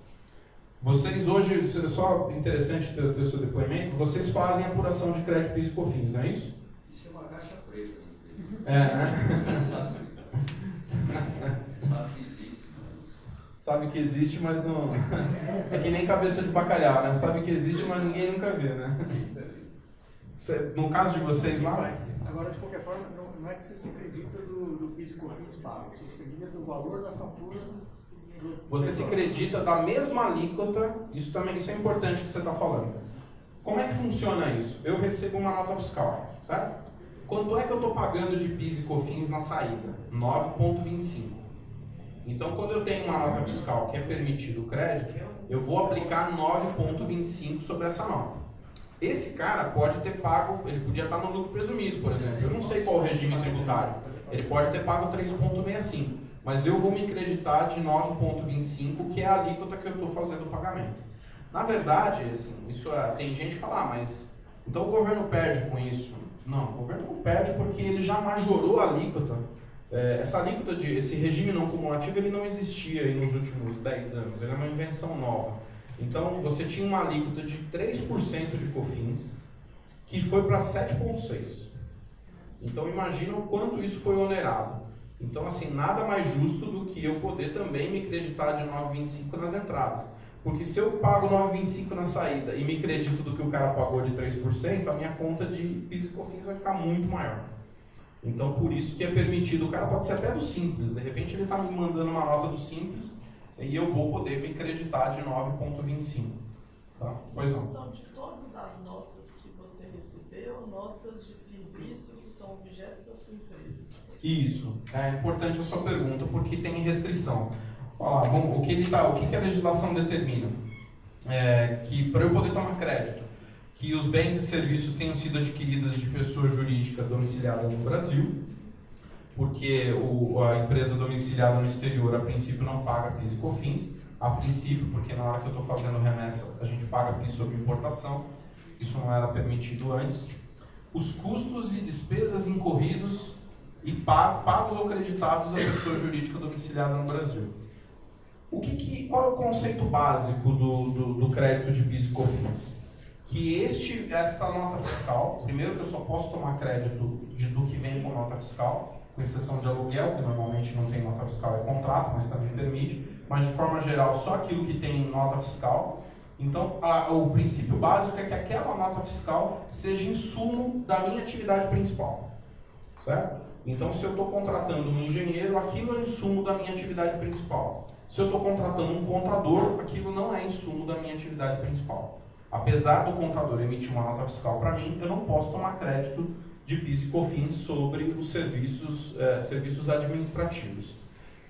Vocês hoje, é só interessante ter o seu depoimento, vocês fazem apuração de crédito PIS e COFINS, não é isso? Isso é uma caixa preta. Sabe que existe, mas... Sabe que existe, mas não... É que nem cabeça de bacalhau, né? Sabe que existe, mas ninguém nunca vê, né? No caso de vocês lá... Agora, de qualquer forma, não é que você se acredita do PIS e COFINS pago, você se acredita do valor da fatura. Você se acredita da mesma alíquota, isso é importante que você está falando. Como é que funciona isso? Eu recebo uma nota fiscal, certo? Quanto é que eu estou pagando de PIS e COFINS na saída? 9,25. Então, quando eu tenho uma nota fiscal que é permitido o crédito, eu vou aplicar 9,25 sobre essa nota. Esse cara pode ter pago, ele podia estar no lucro presumido, por exemplo. Eu não sei qual é o regime tributário. Ele pode ter pago 3,65, mas eu vou me creditar de 9,25, que é a alíquota que eu estou fazendo o pagamento. Na verdade, assim, tem gente que fala, mas então o governo perde com isso. Não, o governo não perde porque ele já majorou a alíquota. Essa alíquota, esse regime não cumulativo, ele não existia aí nos últimos 10 anos, ele é uma invenção nova. Então, você tinha uma alíquota de 3% de COFINS, que foi para 7,6%. Então, imagina o quanto isso foi onerado. Então, assim, nada mais justo do que eu poder também me creditar de 9,25 nas entradas. Porque se eu pago 9,25 na saída e me credito do que o cara pagou de 3%, a minha conta de PIS e COFINS vai ficar muito maior. Então, por isso que é permitido, o cara pode ser até do Simples, de repente ele está me mandando uma nota do Simples e eu vou poder me creditar de 9,25. Tá? Pois não. São de todas as notas que você recebeu, notas de serviço que são objeto da sua empresa? Isso, é importante a sua pergunta, porque tem restrição. Olha lá, o que a legislação determina? Que para eu poder tomar crédito, que os bens e serviços tenham sido adquiridos de pessoa jurídica domiciliada no Brasil, porque a empresa domiciliada no exterior, a princípio, não paga PIS e COFINS, a princípio, porque na hora que eu estou fazendo remessa, a gente paga PIS sobre importação, isso não era permitido antes. Os custos e despesas incorridos e pagos ou creditados à pessoa jurídica domiciliada no Brasil. Qual é o conceito básico do crédito de PIS e COFINS? Que esta nota fiscal, primeiro que eu só posso tomar crédito do que vem com nota fiscal, com exceção de aluguel, que normalmente não tem nota fiscal, é contrato, mas também permite, mas de forma geral só aquilo que tem nota fiscal. Então o princípio básico é que aquela nota fiscal seja insumo da minha atividade principal, certo? Então se eu estou contratando um engenheiro, aquilo é insumo da minha atividade principal. Se eu estou contratando um contador, aquilo não é insumo da minha atividade principal. Apesar do contador emitir uma nota fiscal para mim, eu não posso tomar crédito de PIS e COFINS sobre os serviços administrativos.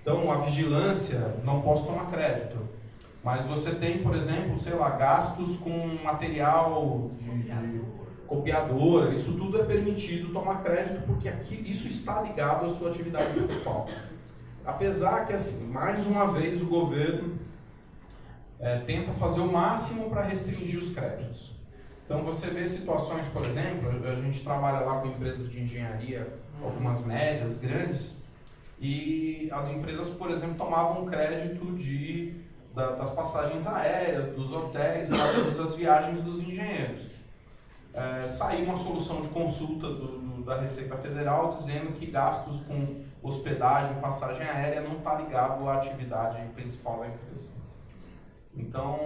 Então, a vigilância, não posso tomar crédito. Mas você tem, por exemplo, sei lá, gastos com material de copiadora, isso tudo é permitido tomar crédito porque isso está ligado à sua atividade principal. Apesar que, assim, mais uma vez o governo tenta fazer o máximo para restringir os créditos. Então você vê situações, por exemplo, a gente trabalha lá com empresas de engenharia, algumas médias, grandes, e as empresas, por exemplo, tomavam crédito das passagens aéreas, dos hotéis, das viagens dos engenheiros. Saiu uma solução de consulta da Receita Federal dizendo que gastos com hospedagem, passagem aérea não está ligado à atividade principal da empresa. Então,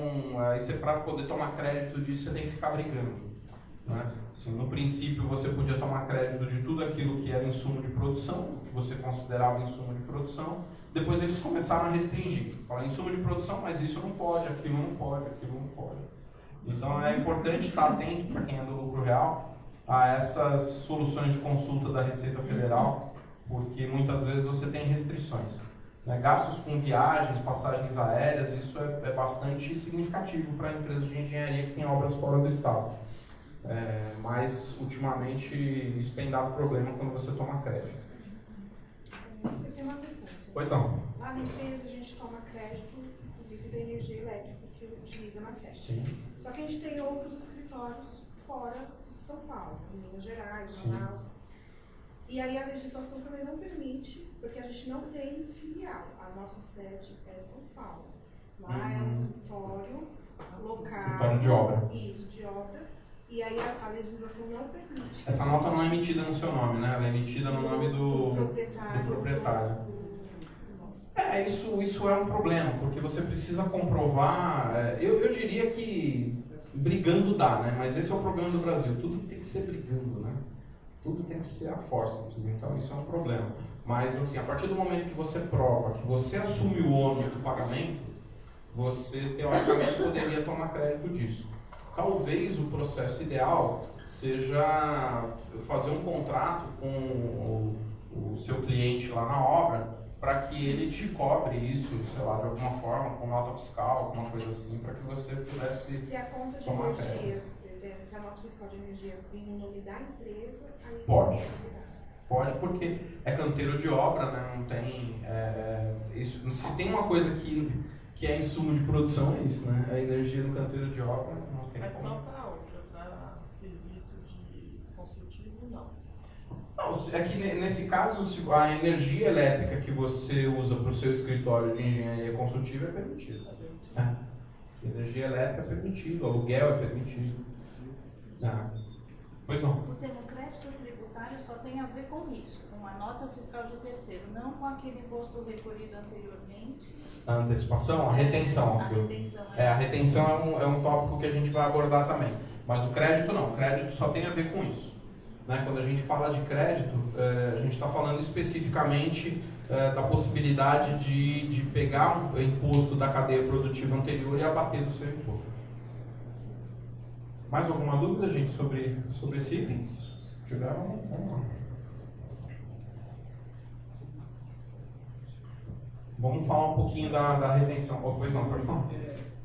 para poder tomar crédito disso, você tem que ficar brigando. Né? Assim, no princípio, você podia tomar crédito de tudo aquilo que era insumo de produção, que você considerava insumo de produção. Depois eles começaram a restringir. Falaram insumo de produção, mas isso não pode, aquilo não pode, aquilo não pode. Então, é importante estar atento, para quem é do lucro real, a essas soluções de consulta da Receita Federal, porque muitas vezes você tem restrições. né? Gastos com viagens, passagens aéreas, isso é bastante significativo para empresas de engenharia que têm obras fora do estado. Mas, ultimamente, isso tem dado problema quando você toma crédito. Eu tenho uma pergunta. Pois não. Lá na empresa a gente toma crédito, inclusive da energia elétrica que utiliza na SESC. Sim. Só que a gente tem outros escritórios fora de São Paulo, em Minas Gerais, Sim. Manaus. E aí a legislação também não permite, porque a gente não tem filial. A nossa sede é São Paulo. Lá é um escritório local. Escritório de obra. Isso, de obra. E aí a legislação não permite. Essa nota não é emitida no seu nome, né? Ela é emitida no nome do proprietário. Isso é um problema, porque você precisa comprovar. Eu diria que brigando dá, né? Mas esse é o problema do Brasil. Tudo tem que ser brigando, né? Tudo tem que ser a força. Então isso é um problema. Mas assim, a partir do momento que você prova que você assume o ônus do pagamento, você teoricamente poderia tomar crédito disso. Talvez o processo ideal seja fazer um contrato com o seu cliente lá na obra para que ele te cobre isso, sei lá, de alguma forma, com nota fiscal, alguma coisa assim, para que você pudesse se a conta de tomar energia, crédito. se a nota fiscal de energia vir no nome da empresa, aí Pode. Pode, porque é canteiro de obra, né? Não tem... isso, se tem uma coisa que é insumo de produção, é isso, né? A energia no canteiro de obra não tem Mas como. só para obra, para serviço de consultivo, não. Não, é que nesse caso, a energia elétrica que você usa para o seu escritório de engenharia consultiva é permitida. Energia elétrica é permitido, aluguel é permitido. Pois não. O termo crédito tributário só tem a ver com isso, com uma nota fiscal de terceiro, não com aquele imposto recolhido anteriormente. A antecipação, a retenção. A retenção. A retenção é um tópico que a gente vai abordar também. Mas o crédito não, o crédito só tem a ver com isso. Né? Quando a gente fala de crédito, a gente está falando especificamente da possibilidade de pegar o imposto da cadeia produtiva anterior e abater do seu imposto. Mais alguma dúvida, gente, sobre esse item? Se tiver, vamos lá. Vamos falar um pouquinho da retenção. Pois não, pode falar.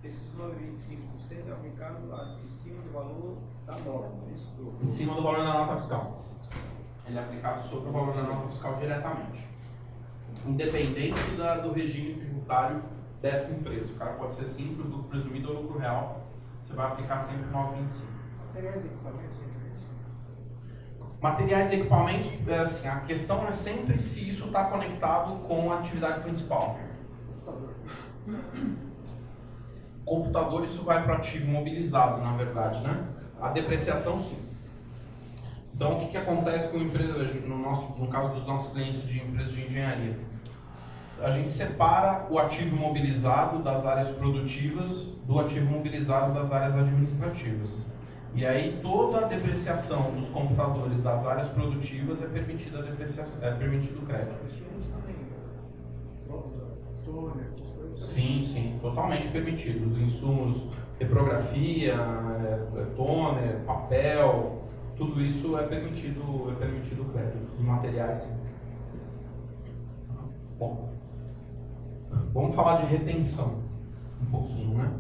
Esses 9,25% é aplicado lá em cima do valor da nota, isso? Em cima do valor da nota fiscal. Ele é aplicado sobre o valor da nota fiscal diretamente. Independente do regime tributário dessa empresa. O cara pode ser simples, lucro presumido ou lucro real. Você vai aplicar sempre 9,25. Materiais e equipamentos de empresa. Materiais e equipamentos, assim, a questão é sempre se isso está conectado com a atividade principal. Computador, isso vai para o ativo mobilizado, na verdade, né? A depreciação, sim. Então, o que acontece com empresas, no caso dos nossos clientes de empresas de engenharia? A gente separa o ativo mobilizado das áreas produtivas do ativo mobilizado das áreas administrativas. E aí toda a depreciação dos computadores das áreas produtivas é permitida a depreciação, é permitido o crédito. Insumos também. Toner, essas coisas. Sim, totalmente permitido. Os insumos, reprografia, toner, papel, tudo isso é permitido o crédito. Os materiais, sim. Bom, vamos falar de retenção um pouquinho, né?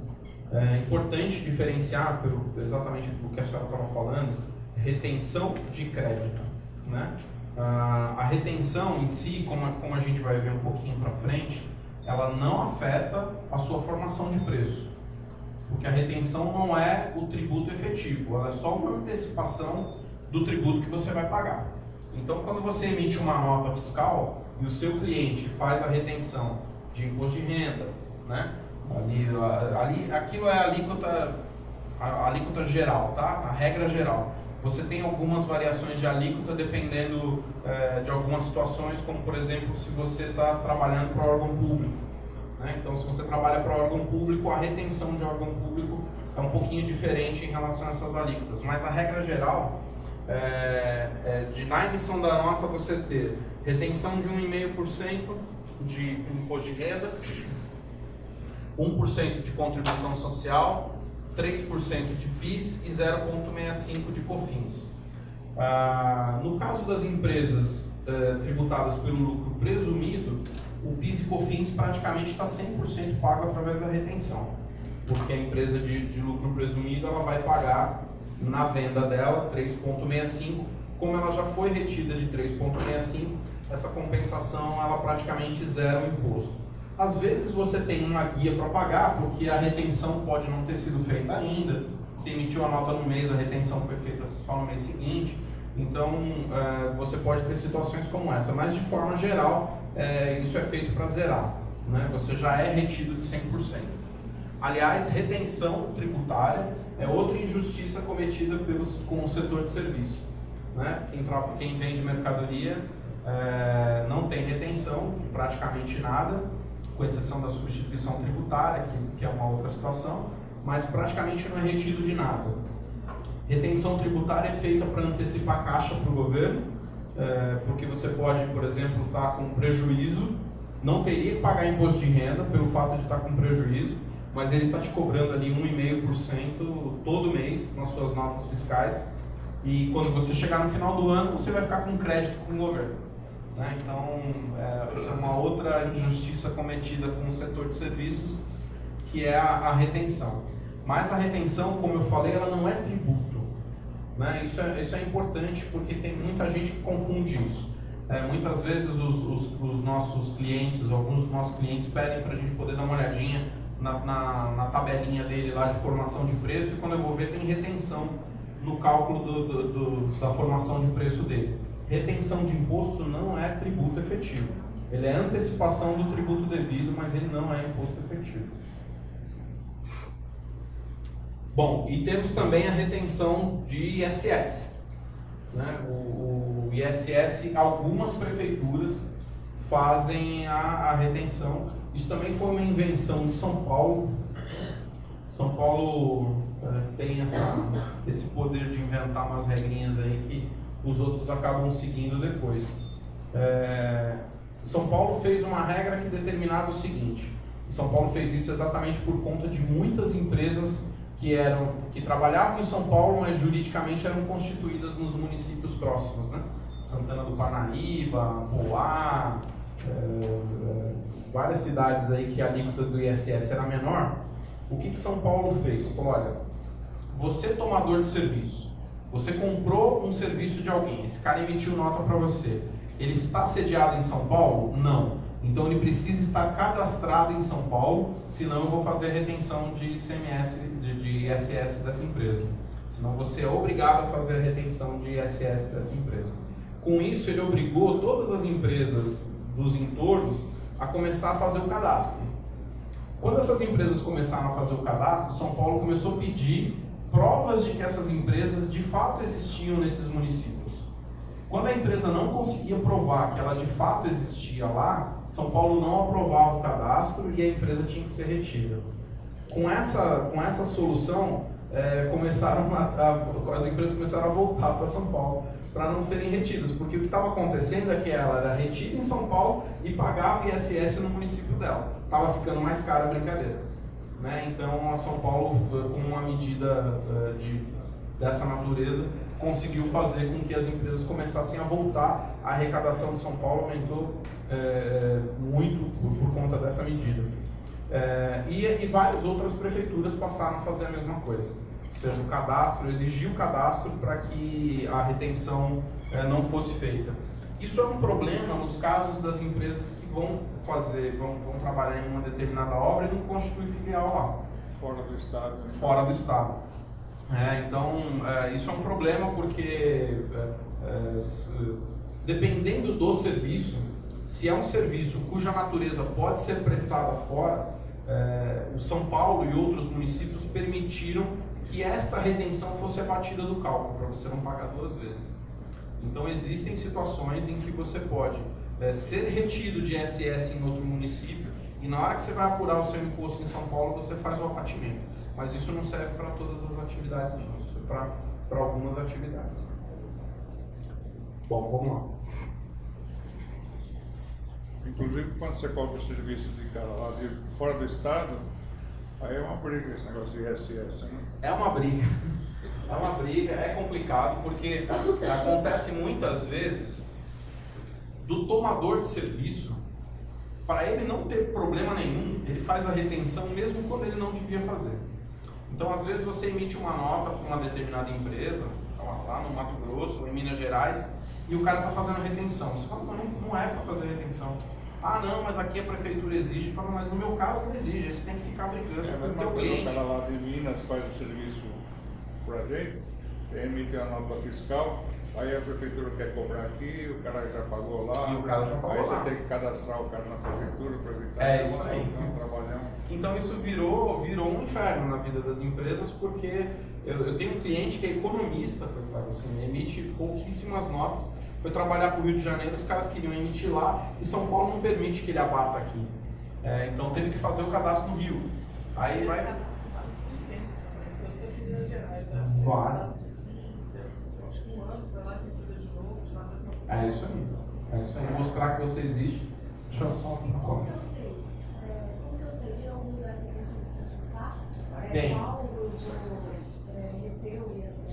É importante diferenciar, exatamente pelo que a senhora estava falando, retenção de crédito, né? A retenção em si, como a gente vai ver um pouquinho para frente, ela não afeta a sua formação de preço, porque a retenção não é o tributo efetivo, ela é só uma antecipação do tributo que você vai pagar. Então, quando você emite uma nota fiscal e o seu cliente faz a retenção de imposto de renda, né? Aquilo é a alíquota geral, tá? A regra geral. Você tem algumas variações de alíquota dependendo de algumas situações, como por exemplo, se você está trabalhando para órgão público, né? Então, se você trabalha para órgão público, a retenção de órgão público é um pouquinho diferente em relação a essas alíquotas. Mas a regra geral na emissão da nota você ter retenção de 1,5% de imposto de renda, 1% de contribuição social, 3% de PIS e 0,65% de COFINS. No caso das empresas tributadas pelo lucro presumido, o PIS e COFINS praticamente está 100% pago através da retenção, porque a empresa de lucro presumido ela vai pagar na venda dela 3,65, como ela já foi retida de 3,65, essa compensação ela praticamente zera o imposto. Às vezes você tem uma guia para pagar, porque a retenção pode não ter sido feita ainda, você emitiu a nota no mês, a retenção foi feita só no mês seguinte, então você pode ter situações como essa, mas de forma geral isso é feito para zerar, né? Você já é retido de 100%. Aliás, retenção tributária é outra injustiça cometida com o setor de serviço, né? Quem vende mercadoria não tem retenção de praticamente nada, com exceção da substituição tributária, que é uma outra situação, mas praticamente não é retido de nada. Retenção tributária é feita para antecipar caixa para o governo, porque você pode, por exemplo, estar com prejuízo, não teria que pagar imposto de renda pelo fato de estar com prejuízo, mas ele está te cobrando ali 1,5% todo mês nas suas notas fiscais, e quando você chegar no final do ano, você vai ficar com crédito com o governo, né? Então, essa é uma outra injustiça cometida com o setor de serviços, que é a retenção. Mas a retenção, como eu falei, ela não é tributo, né? Isso é importante porque tem muita gente que confunde isso. Muitas vezes os nossos clientes, alguns dos nossos clientes pedem para a gente poder dar uma olhadinha na tabelinha dele lá de formação de preço, e quando eu vou ver tem retenção no cálculo da formação de preço dele. Retenção de imposto não é tributo efetivo. Ele é antecipação do tributo devido, mas ele não é imposto efetivo. Bom, e temos também a retenção de ISS, né? O ISS, algumas prefeituras fazem a retenção. Isso também foi uma invenção de São Paulo. São Paulo tem esse poder de inventar umas regrinhas aí que os outros acabam seguindo depois. São Paulo fez uma regra que determinava o seguinte: São Paulo fez isso exatamente por conta de muitas empresas que trabalhavam em São Paulo, mas juridicamente eram constituídas nos municípios próximos, né? Santana do Parnaíba, Poá, várias cidades aí que a alíquota do ISS era menor. O que São Paulo fez? Falou: olha, você tomador de serviço, você comprou um serviço de alguém, esse cara emitiu nota para você, ele está sediado em São Paulo? Não. Então ele precisa estar cadastrado em São Paulo, senão eu vou fazer retenção de ICMS, de ISS dessa empresa. Senão você é obrigado a fazer a retenção de ISS dessa empresa. Com isso ele obrigou todas as empresas dos entornos a começar a fazer o cadastro. Quando essas empresas começaram a fazer o cadastro, São Paulo começou a pedir provas de que essas empresas de fato existiam nesses municípios. Quando a empresa não conseguia provar que ela de fato existia lá, São Paulo não aprovava o cadastro e a empresa tinha que ser retida. Com essa solução, as empresas começaram a voltar para São Paulo para não serem retidas, porque o que estava acontecendo é que ela era retida em São Paulo e pagava ISS no município dela. Estava ficando mais cara a brincadeira, né? Então, a São Paulo, com uma medida dessa natureza, conseguiu fazer com que as empresas começassem a voltar. A arrecadação de São Paulo aumentou muito por conta dessa medida. E várias outras prefeituras passaram a fazer a mesma coisa. Ou seja, o cadastro, exigir o cadastro para que a retenção não fosse feita. Isso é um problema nos casos das empresas que vão trabalhar em uma determinada obra e não constitui filial lá. Fora do estado. Né? Fora do estado. Então, isso é um problema porque, dependendo do serviço, se é um serviço cuja natureza pode ser prestada fora, o São Paulo e outros municípios permitiram que esta retenção fosse abatida do cálculo, para você não pagar duas vezes. Então, existem situações em que você pode ser retido de ISS em outro município e na hora que você vai apurar o seu imposto em São Paulo, você faz o abatimento. Mas isso não serve para todas as atividades, não. Isso é para algumas atividades. Bom, vamos lá. Inclusive, quando você cobra o serviço de cara lá de fora do estado, aí é uma briga esse negócio de ISS, né? É uma briga, é complicado, porque acontece muitas vezes do tomador de serviço para ele não ter problema nenhum, ele faz a retenção mesmo quando ele não devia fazer. Então, às vezes, você emite uma nota para uma determinada empresa, lá no Mato Grosso ou em Minas Gerais, e o cara está fazendo a retenção. Você fala, não é para fazer retenção. Ah, não, mas aqui a prefeitura exige. Fala, mas no meu caso não exige, aí você tem que ficar brigando com o teu cliente. O cara lá de Minas faz o serviço para a gente, emite a nota fiscal, aí a prefeitura quer cobrar aqui, o cara já pagou lá, E o cara já pagou aí lá. você tem que cadastrar o cara na prefeitura para evitar É isso aí. trabalhar. Então isso virou um inferno na vida das empresas, porque eu tenho um cliente que é economista, coitado, assim, emite pouquíssimas notas. Foi trabalhar para o Rio de Janeiro, os caras queriam emitir lá e São Paulo não permite que ele abata aqui. Então teve que fazer o cadastro no Rio. Aí vai. Eu sou de Minas Gerais, Claro. acho que 1 ano, você vai lá, tem que fazer de novo, tirar mais uma É isso aí. É isso aí. Mostrar que você existe. Deixa eu só Como que eu sei? Como que eu sei? Tem algum lugar que eu consigo consultar? Tem. Qual reter o ISS?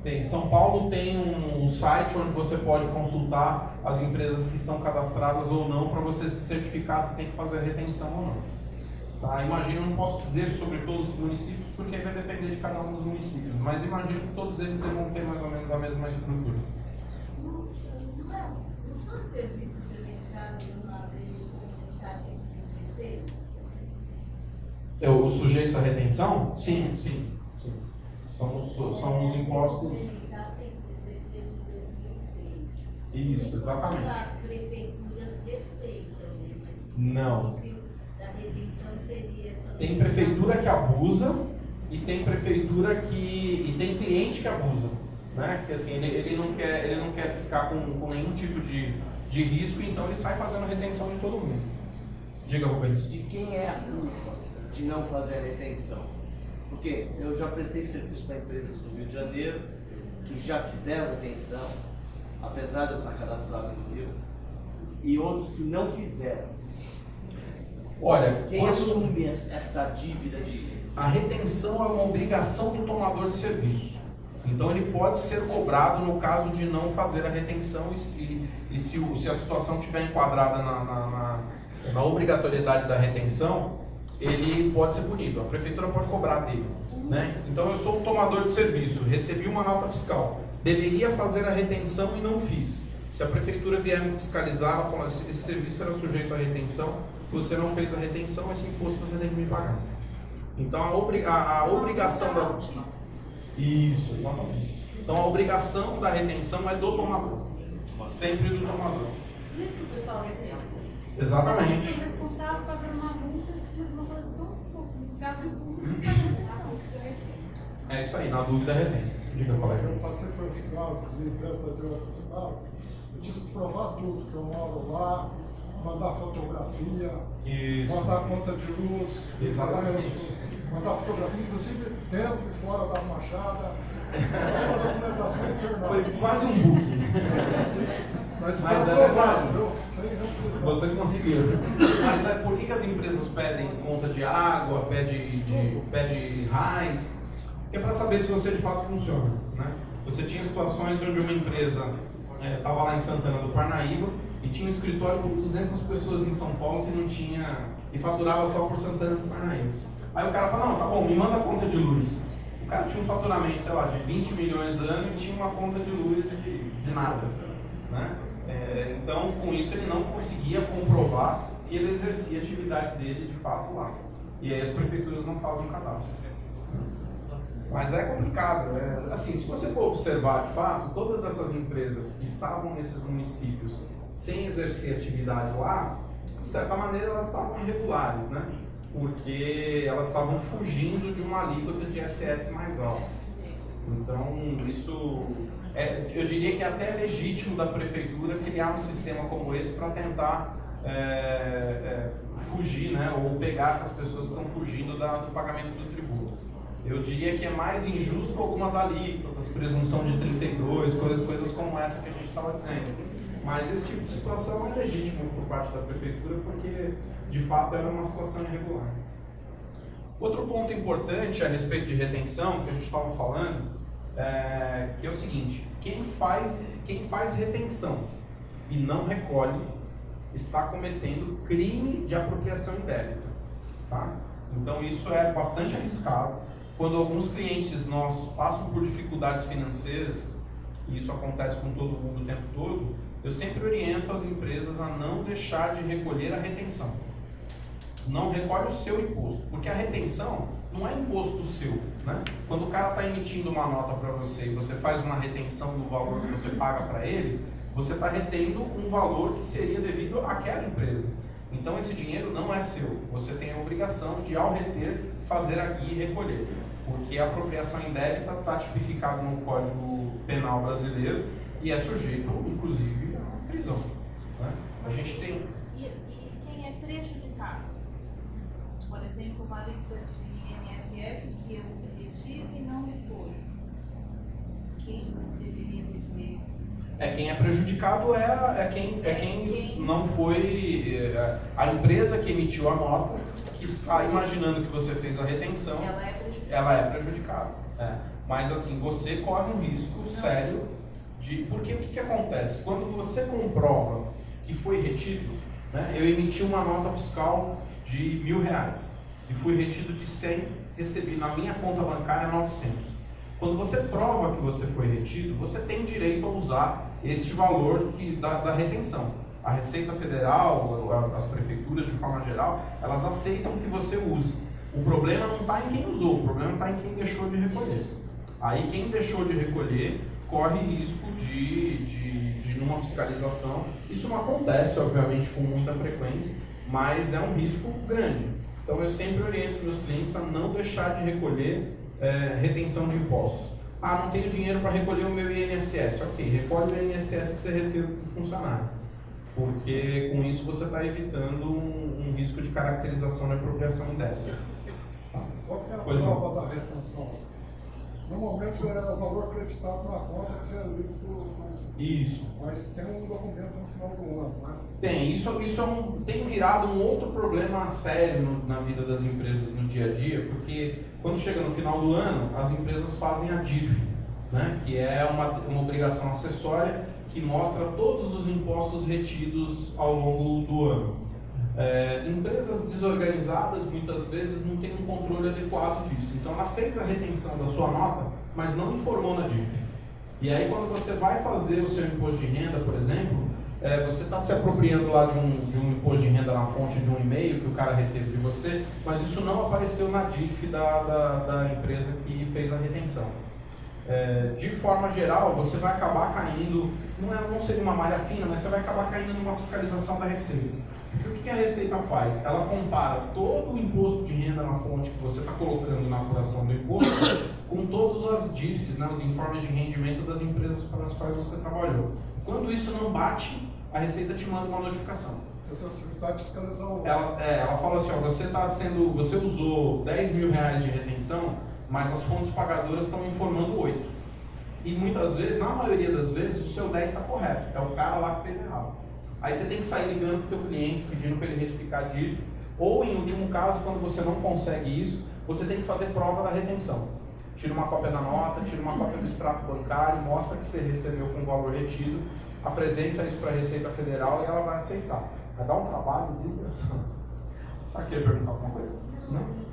Tem. São Paulo tem um site onde você pode consultar as empresas que estão cadastradas ou não para você se certificar se tem que fazer retenção ou não. Tá? Imagino, eu não posso dizer sobre todos os municípios porque vai depender de cada um dos municípios, mas imagino que todos eles vão ter mais ou menos a mesma estrutura. Não são serviços eletricados na lei comunitária 116? Os sujeitos à retenção? Sim. São os impostos. Isso, exatamente. As prefeituras respeitam, né? Não. Da retenção seria essa. Tem prefeitura que abusa e tem prefeitura que. E tem cliente que abusa. Né? Que assim, ele não quer ficar com nenhum tipo de risco, então ele sai fazendo retenção de todo mundo. Diga, Rubens. De quem é a culpa de não fazer a retenção? Porque eu já prestei serviço para empresas do Rio de Janeiro que já fizeram retenção, apesar de eu estar cadastrado no Rio, e outros que não fizeram. Olha, Quem assume esta dívida de... A retenção é uma obrigação do tomador de serviço. Então ele pode ser cobrado no caso de não fazer a retenção e se a situação estiver enquadrada na obrigatoriedade da retenção, ele pode ser punido. A prefeitura pode cobrar dele. Né? Então eu sou um tomador de serviço, recebi uma nota fiscal, deveria fazer a retenção e não fiz. Se a prefeitura vier me fiscalizar, ela fala, esse serviço era sujeito à retenção, você não fez a retenção, esse imposto você tem que me pagar. Então a obrigação da... Isso, exatamente. Então a obrigação da retenção é do tomador, sempre do tomador. Por isso que o pessoal retém. Exatamente. Você é responsável por fazer uma multa em cima de uma coisa tão pouco. No caso de público, É isso aí, na dúvida retém. Diga, colega. Eu passei por esse caso de empresa de outro estado, eu tive que provar tudo, que eu moro lá, mandar fotografia, Isso. mandar conta de luz, Exatamente. mandar fotografia, inclusive dentro e fora da fachada, uma documentação infernal. Foi quase um book. Mas é verdade. Você conseguiu. Mas por que as empresas pedem conta de água, pede RAIS? É para saber se você de fato funciona. Né? Você tinha situações onde uma empresa estava lá em Santana do Parnaíba e tinha um escritório com 200 pessoas em São Paulo que não tinha, e faturava só por Santana do Parnaíba. Aí o cara fala, não, tá bom, me manda a conta de luz. O cara tinha um faturamento, sei lá, de 20 milhões ano e tinha uma conta de luz de nada. Né? Então, com isso, ele não conseguia comprovar que ele exercia a atividade dele de fato lá. E aí as prefeituras não fazem o cadastro. Mas é complicado. Assim, se você for observar de fato, todas essas empresas que estavam nesses municípios sem exercer atividade lá, de certa maneira elas estavam irregulares, né? Porque elas estavam fugindo de uma alíquota de ISS mais alta. Então, isso eu diria que é até legítimo da prefeitura criar um sistema como esse para tentar fugir, né? Ou pegar essas pessoas que estão fugindo do pagamento do tributo. Eu diria que é mais injusto algumas alíquotas, presunção de 32, coisas como essa que a gente estava dizendo. Mas esse tipo de situação é legítimo por parte da prefeitura porque, de fato, era uma situação irregular. Outro ponto importante a respeito de retenção, que a gente estava falando, que é o seguinte: quem faz retenção e não recolhe, está cometendo crime de apropriação indébita. Tá? Então isso é bastante arriscado. Quando alguns clientes nossos passam por dificuldades financeiras, e isso acontece com todo mundo o tempo todo, eu sempre oriento as empresas a não deixar de recolher a retenção. Não recolhe o seu imposto, porque a retenção não é imposto seu, né? Quando o cara está emitindo uma nota para você e você faz uma retenção do valor que você paga para ele, você está retendo um valor que seria devido àquela empresa. Então esse dinheiro não é seu, você tem a obrigação de, ao reter, fazer aqui e recolher, porque a apropriação indébita está tipificada no Código Penal brasileiro e é sujeito, inclusive, à prisão. Né? A gente tem... E quem é prejudicado? Por exemplo, uma alíquota de INSS que eu retive e não recolho. Quem deveria ter direito? Quem é prejudicado é quem não foi... a empresa que emitiu a nota, que está imaginando que você fez a retenção, ela é prejudicada. Mas assim, você corre um risco sério de... Porque o que acontece? Quando você comprova que foi retido, né, eu emiti uma nota fiscal de R$1.000 e fui retido de 100, recebi na minha conta bancária 900. Quando você prova que você foi retido, você tem direito a usar este valor da retenção. A Receita Federal, as prefeituras de forma geral, elas aceitam que você use. O problema não está em quem usou, o problema está em quem deixou de recolher. Aí quem deixou de recolher corre risco de numa fiscalização. Isso não acontece, obviamente, com muita frequência, mas é um risco grande. Então eu sempre oriento os meus clientes a não deixar de recolher retenção de impostos. Ah, não tenho dinheiro para recolher o meu INSS. Ok, recolhe o INSS que você reteve do funcionário. Porque com isso você está evitando um risco de caracterização de apropriação indébita. Qual que é a prova da retenção? Normalmente é o valor acreditado na conta que é líquido. Isso. Mas tem um documento no final do ano, né? Tem. Isso tem virado um outro problema sério na vida das empresas no dia a dia, porque quando chega no final do ano, as empresas fazem a DIF, né? Que é uma obrigação acessória que mostra todos os impostos retidos ao longo do ano. Empresas desorganizadas muitas vezes não têm um controle adequado disso. Então ela fez a retenção da sua nota, mas não informou na DIF. E aí quando você vai fazer o seu imposto de renda, por exemplo, você está se apropriando lá de um imposto de renda na fonte de um e-mail que o cara reteve de você, mas isso não apareceu na DIF da empresa que fez a retenção. De forma geral, você vai acabar caindo, não seria uma malha fina, mas você vai acabar caindo numa fiscalização da Receita. Porque o que a Receita faz? Ela compara todo o imposto de renda na fonte que você está colocando na apuração do imposto com todas as DIFs, né, os informes de rendimento das empresas para as quais você trabalhou. Quando isso não bate, a Receita te manda uma notificação. Você vai fiscalizar o... Ela fala assim, ó, você usou R$10.000 de retenção, mas as fontes pagadoras estão informando 8. E muitas vezes, na maioria das vezes, o seu 10 está correto. É o cara lá que fez errado. Aí você tem que sair ligando para o teu cliente, pedindo para ele retificar a DIF. Ou, em último caso, quando você não consegue isso, você tem que fazer prova da retenção. Tira uma cópia da nota, tira uma cópia do extrato bancário, mostra que você recebeu com o valor retido, apresenta isso para a Receita Federal e ela vai aceitar. Vai dar um trabalho desgraçado. Você quer perguntar alguma coisa? Não?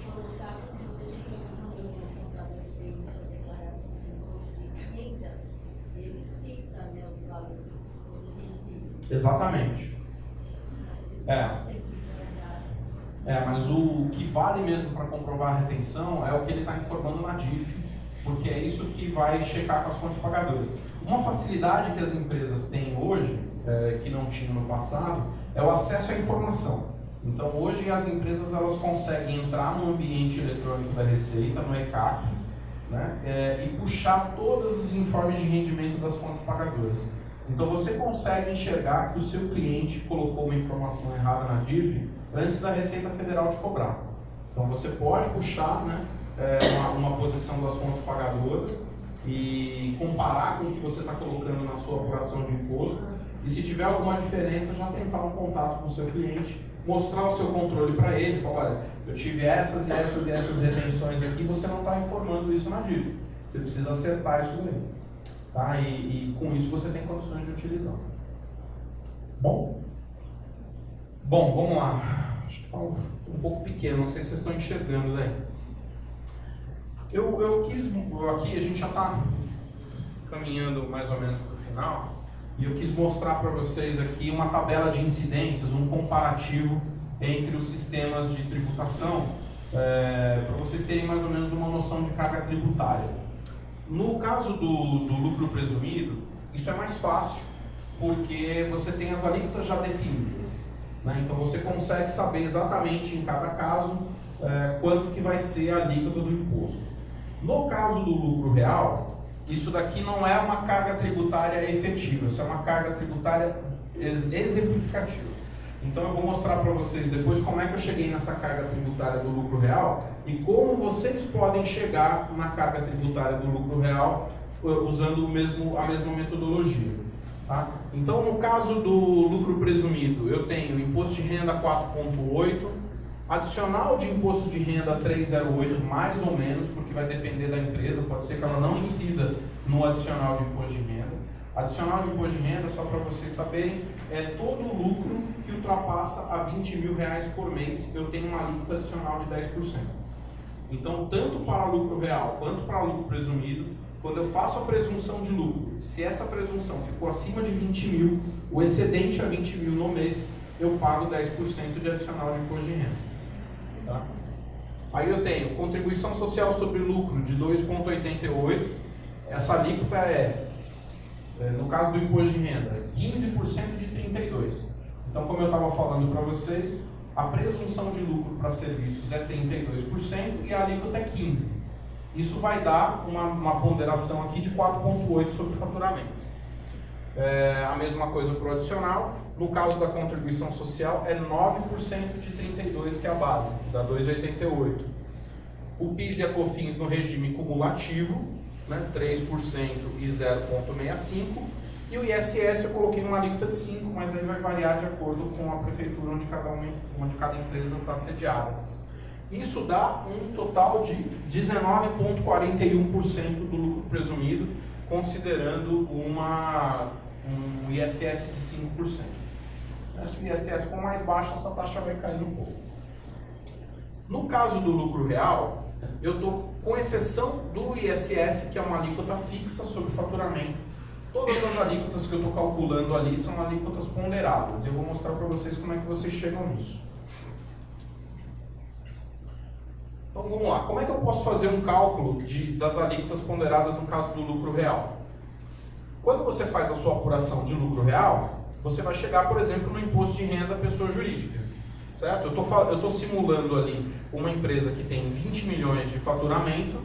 Ele cita, né, os valores que foram retidos. Exatamente. Mas o que vale mesmo para comprovar a retenção é o que ele está informando na DIF, porque é isso que vai checar com as fontes pagadoras. Uma facilidade que as empresas têm hoje, que não tinham no passado, é o acesso à informação. Então hoje as empresas elas conseguem entrar no ambiente eletrônico da Receita, no ECAC, né, e puxar todos os informes de rendimento das fontes pagadoras. Então você consegue enxergar que o seu cliente colocou uma informação errada na DIF antes da Receita Federal te cobrar. Então você pode puxar, né, uma posição das fontes pagadoras e comparar com o que você está colocando na sua apuração de imposto, e se tiver alguma diferença já tentar um contato com o seu cliente, mostrar o seu controle para ele, falar, olha, eu tive essas e essas e essas retenções aqui, você não está informando isso na DIF, você precisa acertar isso daí. Tá? E com isso você tem condições de utilizar. Bom? Bom, vamos lá. Acho que está um pouco pequeno, não sei se vocês estão enxergando daí. Eu quis, aqui a gente já está caminhando mais ou menos para o final, e eu quis mostrar para vocês aqui uma tabela de incidências, um comparativo entre os sistemas de tributação, para vocês terem mais ou menos uma noção de carga tributária. No caso do lucro presumido, isso é mais fácil, porque você tem as alíquotas já definidas, né? Então você consegue saber exatamente em cada caso quanto que vai ser a alíquota do imposto. No caso do lucro real, isso daqui não é uma carga tributária efetiva, isso é uma carga tributária exemplificativa. Então eu vou mostrar para vocês depois como é que eu cheguei nessa carga tributária do lucro real e como vocês podem chegar na carga tributária do lucro real usando a mesma metodologia. Tá? Então no caso do lucro presumido, eu tenho imposto de renda 4,8, adicional de imposto de renda 3,08, mais ou menos, porque vai depender da empresa, pode ser que ela não incida no adicional de imposto de renda. Adicional de imposto de renda, só para vocês saberem, é todo o lucro que ultrapassa a R$20 mil por mês, eu tenho uma alíquota adicional de 10%. Então, tanto para lucro real quanto para lucro presumido, quando eu faço a presunção de lucro, se essa presunção ficou acima de 20 mil, o excedente a 20 mil no mês, eu pago 10% de adicional de imposto de renda. Tá? Aí eu tenho contribuição social sobre lucro de 2,88, essa alíquota no caso do imposto de renda, 15% de 32%. Então, como eu estava falando para vocês, a presunção de lucro para serviços é 32% e a alíquota é 15%. Isso vai dar uma ponderação aqui de 4,8% sobre o faturamento. A mesma coisa para o adicional. No caso da contribuição social, é 9% de 32%, que é a base, que dá 2,88%. O PIS e a COFINS no regime cumulativo, né, 3% e 0,65%. E o ISS eu coloquei uma alíquota de 5%, mas aí vai variar de acordo com a prefeitura onde cada empresa está sediada. Isso dá um total de 19,41% do lucro presumido, considerando um ISS de 5%. Se o ISS for mais baixo, essa taxa vai cair um pouco. No caso do lucro real, eu estou com exceção do ISS, que é uma alíquota fixa sobre o faturamento. Todas as alíquotas que eu estou calculando ali são alíquotas ponderadas. Eu vou mostrar para vocês como é que vocês chegam nisso. Então vamos lá. Como é que eu posso fazer um cálculo das alíquotas ponderadas no caso do lucro real? Quando você faz a sua apuração de lucro real, você vai chegar, por exemplo, no imposto de renda pessoa jurídica, certo? Eu estou simulando ali uma empresa que tem 20 milhões de faturamento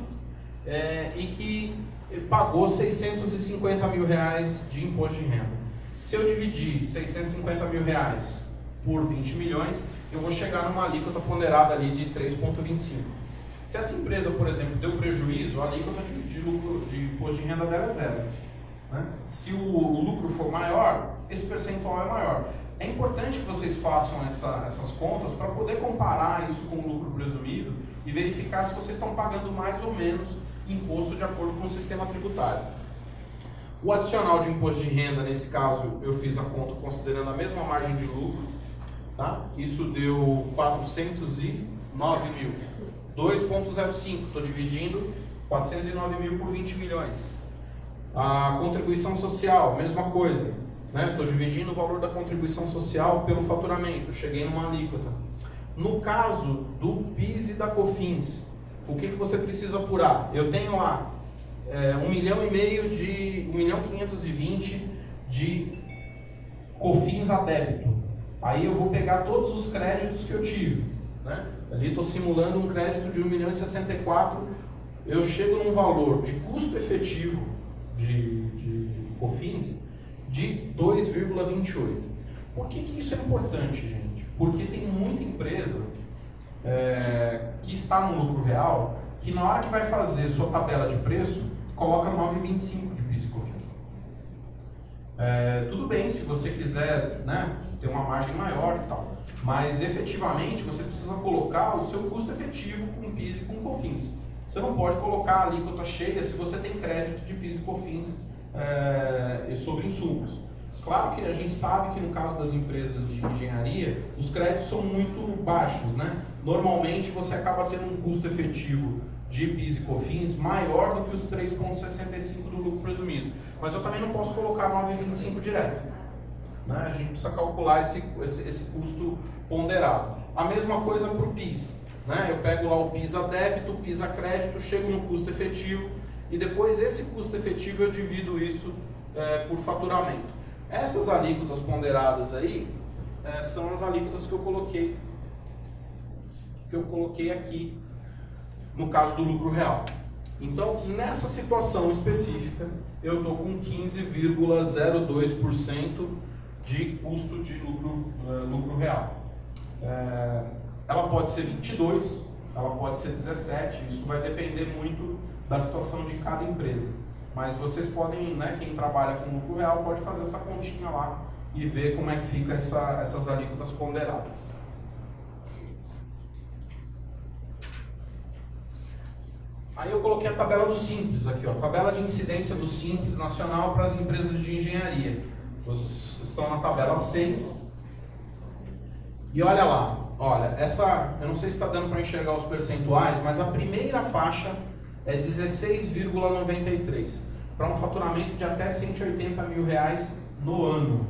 e que pagou 650 mil reais de imposto de renda. Se eu dividir 650 mil reais por 20 milhões, eu vou chegar numa alíquota ponderada ali de 3,25. Se essa empresa, por exemplo, deu prejuízo, a alíquota de imposto de renda dela é zero. Né? Se o lucro for maior, esse percentual é maior. É importante que vocês façam essas contas para poder comparar isso com o lucro presumido e verificar se vocês estão pagando mais ou menos imposto de acordo com o sistema tributário. O adicional de imposto de renda, nesse caso, eu fiz a conta considerando a mesma margem de lucro. Tá? Isso deu 409 mil. 2,05, estou dividindo 409 mil por 20 milhões. A contribuição social, mesma coisa, né? Estou dividindo o valor da contribuição social pelo faturamento, cheguei numa alíquota. No caso do PIS e da COFINS, o que você precisa apurar? Eu tenho lá 1.520.000 de COFINS a débito. Aí eu vou pegar todos os créditos que eu tive, né? Ali estou simulando um crédito de 1.064.000, eu chego num valor de custo efetivo de COFINS de 2,28. Por que isso é importante, gente? Porque tem muita empresa que está no lucro real, que na hora que vai fazer sua tabela de preço, coloca 9,25 de PIS e COFINS. Tudo bem, se você quiser, né, ter uma margem maior e tal, mas efetivamente você precisa colocar o seu custo efetivo com PIS e com COFINS. Você não pode colocar a alíquota cheia se você tem crédito de PIS e COFINS sobre insumos. Claro que a gente sabe que no caso das empresas de engenharia, os créditos são muito baixos, né? Normalmente você acaba tendo um custo efetivo de PIS e COFINS maior do que os 3,65 do lucro presumido. Mas eu também não posso colocar 9,25 direto, né? A gente precisa calcular esse custo ponderado. A mesma coisa para o PIS, né? Eu pego lá o PIS a débito, o PIS a crédito, chego no custo efetivo e depois esse custo efetivo eu divido isso por faturamento. Essas alíquotas ponderadas aí são as alíquotas que eu coloquei aqui no caso do lucro real. Então, nessa situação específica, eu estou com 15,02% de custo de lucro real. Ela pode ser 22, ela pode ser 17, isso vai depender muito da situação de cada empresa. Mas vocês podem, né, quem trabalha com lucro real pode fazer essa continha lá e ver como é que fica essas alíquotas ponderadas. Aí eu coloquei a tabela do Simples aqui, ó, tabela de incidência do Simples Nacional para as empresas de engenharia. Vocês estão na tabela 6. E olha lá, olha, eu não sei se está dando para enxergar os percentuais, mas a primeira faixa é 16,93, para um faturamento de até R$180 mil no ano.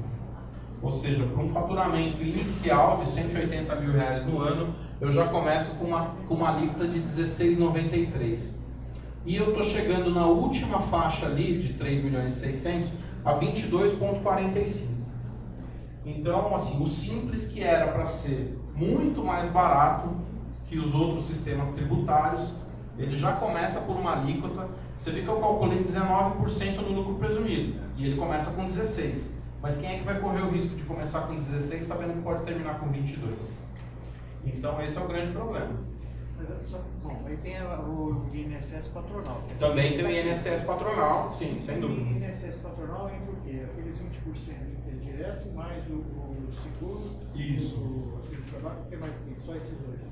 Ou seja, para um faturamento inicial de R$180 mil no ano, eu já começo com uma alíquota de 16,93. E eu estou chegando na última faixa ali, de 3.600.000, a 22,45. Então, assim, o Simples, que era para ser muito mais barato que os outros sistemas tributários, ele já começa por uma alíquota. Você vê que eu calculei 19% no lucro presumido, e ele começa com 16%. Mas quem é que vai correr o risco de começar com 16% sabendo que pode terminar com 22%? Então esse é o grande problema. Bom, aí tem o INSS patronal. Também tem o INSS patronal, sim, sem dúvida. O INSS patronal entra o quê? Aqueles 20% direto, mais o seguro, isso. O auxílio de trabalho, o que mais tem? Só esses dois?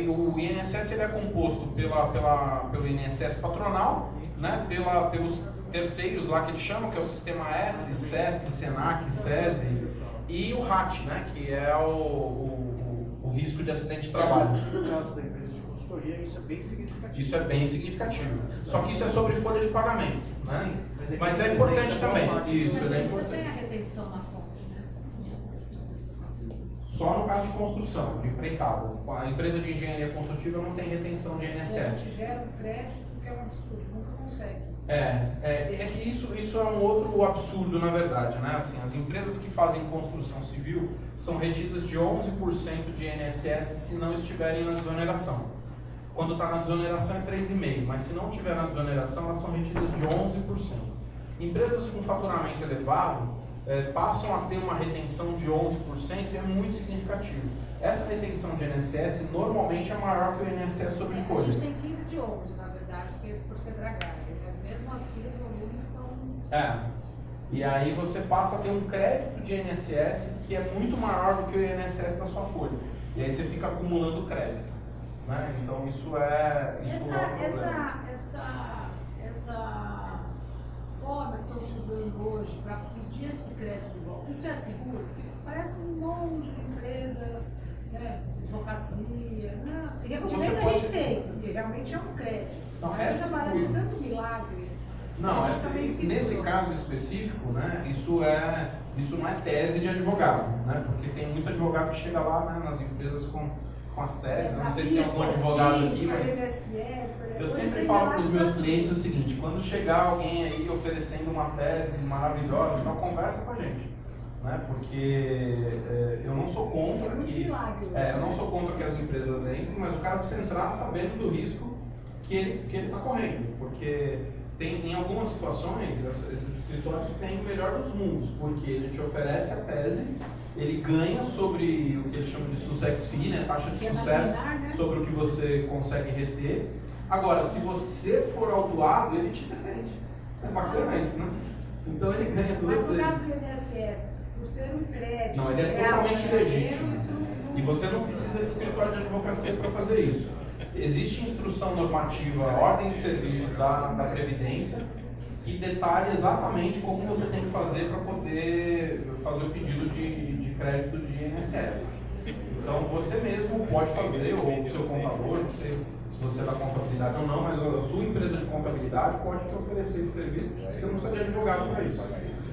O INSS ele é composto pelo INSS patronal, né, pelos terceiros lá que eles chamam, que é o Sistema S, SESC, SENAC, SESI, e o RAT, né, que é o risco de acidente de trabalho. No caso da empresa de consultoria, isso é bem significativo. Isso é bem significativo. Só que isso é sobre folha de pagamento, né? Mas é importante também. Isso, ele é importante. Você tem a retenção na fonte, né? Só no caso de construção, de empreitada. A empresa de engenharia consultiva não tem retenção de INSS. A gente gera um crédito que é um absurdo, nunca consegue. É que isso é um outro absurdo, na verdade, né? Assim, as empresas que fazem construção civil são retidas de 11% de INSS se não estiverem na desoneração. Quando está na desoneração é 3,5%, mas se não estiver na desoneração, elas são retidas de 11%. Empresas com faturamento elevado passam a ter uma retenção de 11% e é muito significativo. Essa retenção de INSS normalmente é maior que o INSS sobre folha. A gente tem 15 de 11, na verdade, por ser dragagem. Mesmo assim, os volumes são... E aí você passa a ter um crédito de INSS que é muito maior do que o INSS da sua folha. E aí você fica acumulando crédito, né? Então isso é um problema. Essa forma que estão se usando hoje para pedir esse crédito de volta, isso é seguro? Parece um monte de empresa, né? Advocacia, né? Realmente a gente tem, porque realmente é um crédito. Não, mas parece tanto milagre. Não, nesse caso específico, né, isso não é tese de advogado, né, porque tem muito advogado que chega lá, né, nas empresas com as teses. Eu não sei se tem algum advogado aqui, mas eu sempre falo para os meus clientes o seguinte: quando chegar alguém aí oferecendo uma tese maravilhosa, então conversa com a gente, né, porque eu não sou contra que as empresas entrem, mas o cara precisa entrar sabendo do risco que ele está correndo, porque em algumas situações esses escritórios têm o melhor dos mundos, porque ele te oferece a tese, ele ganha sobre o que ele chama de success fee, né, taxa de sucesso, sobre o que você consegue reter. Agora, se você for autuado, ele te defende. É bacana isso, né? Então ele ganha duas vezes. Mas no caso do INSS, por ser um crédito... Não, ele é totalmente legítimo. E você não precisa de escritório de advocacia para fazer isso. Existe instrução normativa, ordem de serviço da Previdência, que detalha exatamente como você tem que fazer para poder fazer o pedido de crédito de INSS. Então você mesmo pode fazer, ou o seu contador, não sei se você é da contabilidade ou não, mas a sua empresa de contabilidade pode te oferecer esse serviço, você não precisa de advogado para isso.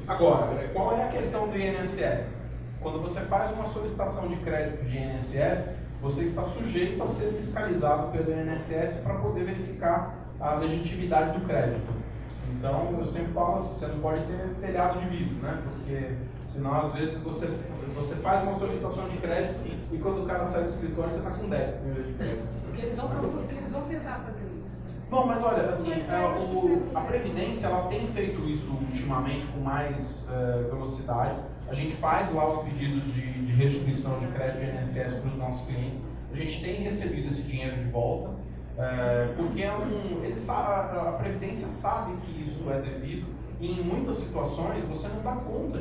Agora, qual é a questão do INSS? Quando você faz uma solicitação de crédito de INSS, você está sujeito a ser fiscalizado pelo INSS para poder verificar a legitimidade do crédito. Então, eu sempre falo assim, você não pode ter telhado de vidro, né? Porque senão, às vezes, você faz uma solicitação de crédito e quando o cara sai do escritório, você está com débito em vez de crédito. Porque eles vão tentar fazer isso. Bom, mas olha, assim, a Previdência ela tem feito isso ultimamente com mais velocidade. A gente faz lá os pedidos de restituição de crédito de INSS para os nossos clientes. A gente tem recebido esse dinheiro de volta, porque a Previdência sabe que isso é devido e em muitas situações você não dá conta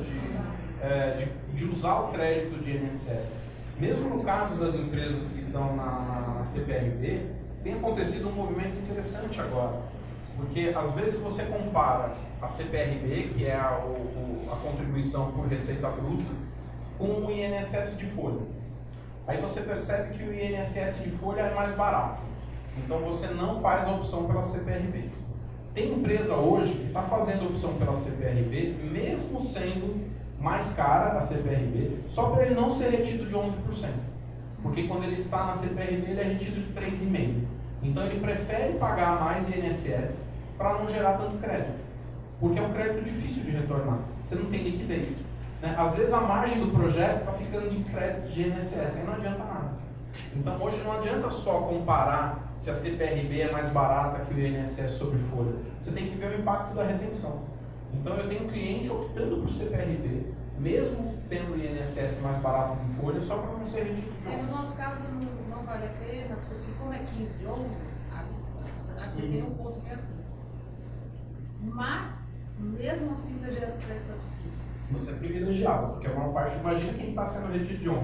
de usar o crédito de INSS. Mesmo no caso das empresas que estão na CPRB, tem acontecido um movimento interessante agora, porque às vezes você compara a CPRB, que é a contribuição por receita bruta, com o INSS de folha. Aí você percebe que o INSS de folha é mais barato, então você não faz a opção pela CPRB. Tem empresa hoje que está fazendo a opção pela CPRB, mesmo sendo mais cara a CPRB, só para ele não ser retido de 11%. Porque quando ele está na CPRB, ele é retido de 3,5%. Então ele prefere pagar mais INSS para não gerar tanto crédito. Porque é um crédito difícil de retornar. Você não tem liquidez. Né? Às vezes a margem do projeto está ficando de crédito de INSS, aí não adianta nada. Então hoje não adianta só comparar se a CPRB é mais barata que o INSS sobre folha. Você tem que ver o impacto da retenção. Então eu tenho um cliente optando por CPRB, mesmo tendo o INSS mais barato que folha, só para não ser retido de 11%. No nosso caso não vale a pena, porque como é 15 de 11, aqui tem um ponto que é assim. Mas, mesmo assim, ainda gera crédito possível. Você é privilegiado, porque a maior parte, imagina quem está sendo retido de 11%.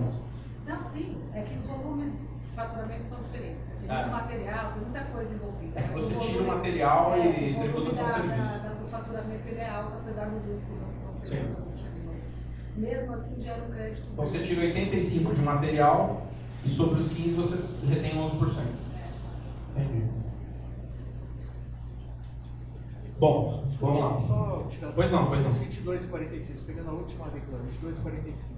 Não, sim, é que os volumes de faturamento são diferentes. Tem muito material, tem muita coisa envolvida. É que você tira o material e tributação serviço. O faturamento ele é alto, apesar do lucro não ser muito. Mesmo assim, gera um crédito. Então você tira 85% de material e sobre os 15% você retém 11%. Entendi. Bom, vamos lá. Só tirar Pois não. 22,46, pegando a última declaração, 22,45.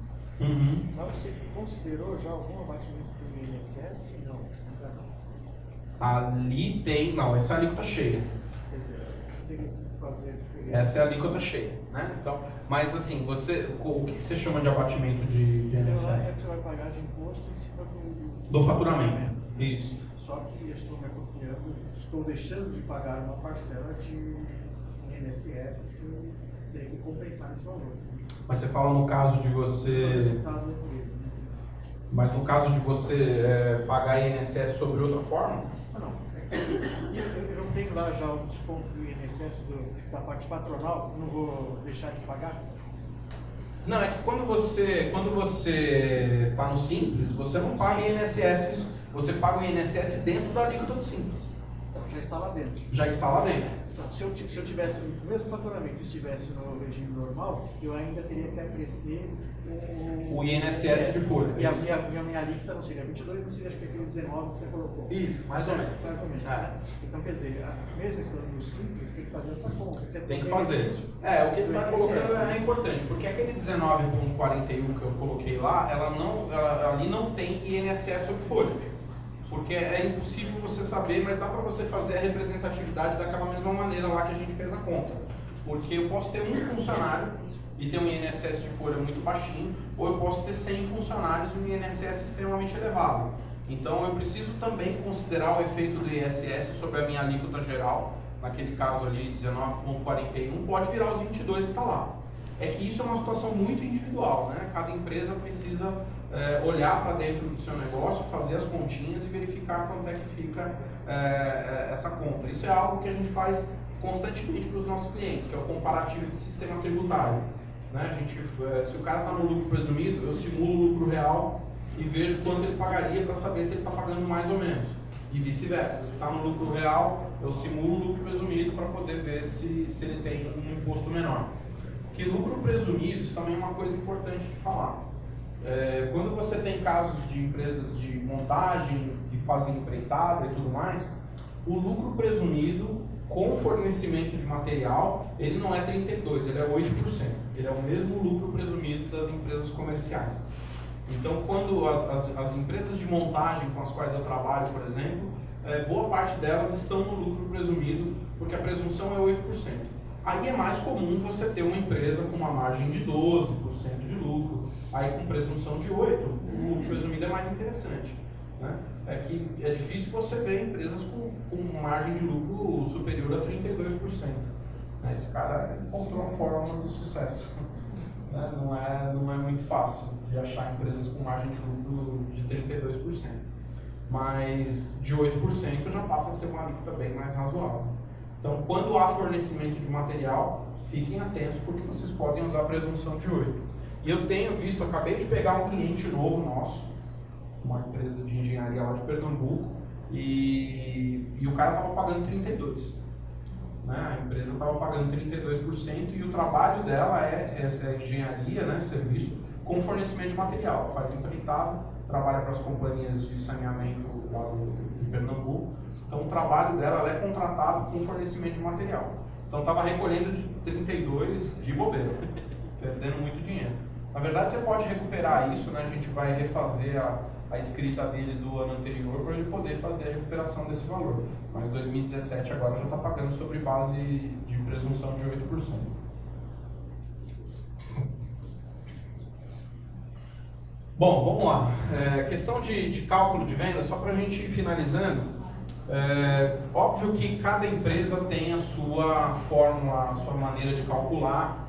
Mas você considerou já algum abatimento do INSS? Não, ainda não. Ali tem, não, essa é a alíquota cheia. Quer dizer, tem que fazer diferente. Essa é a alíquota cheia, né? Então, mas assim, o que você chama de abatimento de INSS? É que você vai pagar de imposto em cima do faturamento. Isso. Só que eu estou me apropriando, estou deixando de pagar uma parcela de INSS que tem que compensar esse valor. Mas você fala no caso de você. Mas no caso de você pagar INSS sobre outra forma? Não. Eu não tenho lá já o desconto do INSS da parte patronal, não vou deixar de pagar? Não, é que quando você está no Simples, você não paga INSS, você paga o INSS dentro da alíquota do Simples. Então já está lá dentro. Já está lá dentro. Então, se eu tivesse o mesmo faturamento e estivesse no regime normal, eu ainda teria que acrescer o INSS de folha. E a minha alíquota não seria 22, não seria acho que aquele 19 que você colocou. Isso, mais ou menos. Mais ou menos. Então, quer dizer, mesmo estando no Simples, tem que fazer essa conta. Tem que fazer. O que ele está colocando é importante, porque aquele 19,41 que eu coloquei lá, ali não tem INSS sobre folha. Porque é impossível você saber, mas dá para você fazer a representatividade daquela mesma maneira lá que a gente fez a conta. Porque eu posso ter um funcionário e ter um INSS de folha muito baixinho, ou eu posso ter 100 funcionários e um INSS extremamente elevado. Então eu preciso também considerar o efeito do INSS sobre a minha alíquota geral, naquele caso ali 19,41, pode virar os 22 que está lá. É que isso é uma situação muito individual, né? Cada empresa precisa olhar para dentro do seu negócio, fazer as continhas e verificar quanto é que fica essa conta. Isso é algo que a gente faz constantemente para os nossos clientes, que é o comparativo de sistema tributário. Né? Se o cara está no lucro presumido, eu simulo o lucro real e vejo quanto ele pagaria para saber se ele está pagando mais ou menos. E vice-versa. Se está no lucro real, eu simulo o lucro presumido para poder ver se ele tem um imposto menor. Porque lucro presumido, isso também é uma coisa importante de falar. Quando você tem casos de empresas de montagem que fazem empreitada e tudo mais, o lucro presumido com fornecimento de material, ele não é 32%, ele é 8%. Ele é o mesmo lucro presumido das empresas comerciais. Então, quando as empresas de montagem com as quais eu trabalho, por exemplo, boa parte delas estão no lucro presumido, porque a presunção é 8%. Aí é mais comum você ter uma empresa com uma margem de 12% de lucro, aí com presunção de 8%, o lucro presumido é mais interessante. Né? É que é difícil você ver empresas com margem de lucro superior a 32%. Né? Esse cara encontrou a fórmula do sucesso. Né? Não é muito fácil de achar empresas com margem de lucro de 32%. Mas de 8% já passa a ser uma alíquota bem mais razoável. Então, quando há fornecimento de material, fiquem atentos porque vocês podem usar a presunção de 8%. E eu tenho visto, acabei de pegar um cliente novo nosso, uma empresa de engenharia lá de Pernambuco, e o cara estava pagando 32%. Né? A empresa estava pagando 32% e o trabalho dela é engenharia, né, serviço, com fornecimento de material. Faz empreitada, trabalha para as companhias de saneamento lá de Pernambuco. Então o trabalho dela, ela é contratado com fornecimento de material. Então estava recolhendo de 32% de bobeira, perdendo muito dinheiro. Na verdade você pode recuperar isso, né? A gente vai refazer a escrita dele do ano anterior para ele poder fazer a recuperação desse valor. Mas 2017 agora já está pagando sobre base de presunção de 8%. Bom, vamos lá. Questão de cálculo de venda, só para a gente ir finalizando. Óbvio que cada empresa tem a sua fórmula, a sua maneira de calcular.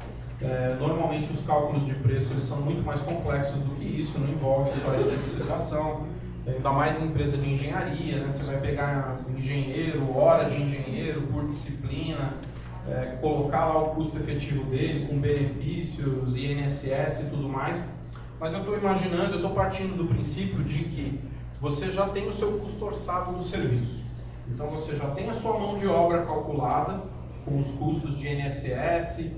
Normalmente os cálculos de preço eles são muito mais complexos do que isso, não envolve só esse tipo de situação. Ainda mais em empresa de engenharia, né? Você vai pegar engenheiro, horas de engenheiro por disciplina, colocar lá o custo efetivo dele com benefícios, INSS e tudo mais. Mas eu estou imaginando, eu estou partindo do princípio de que você já tem o seu custo orçado no serviço. Então você já tem a sua mão de obra calculada com os custos de INSS e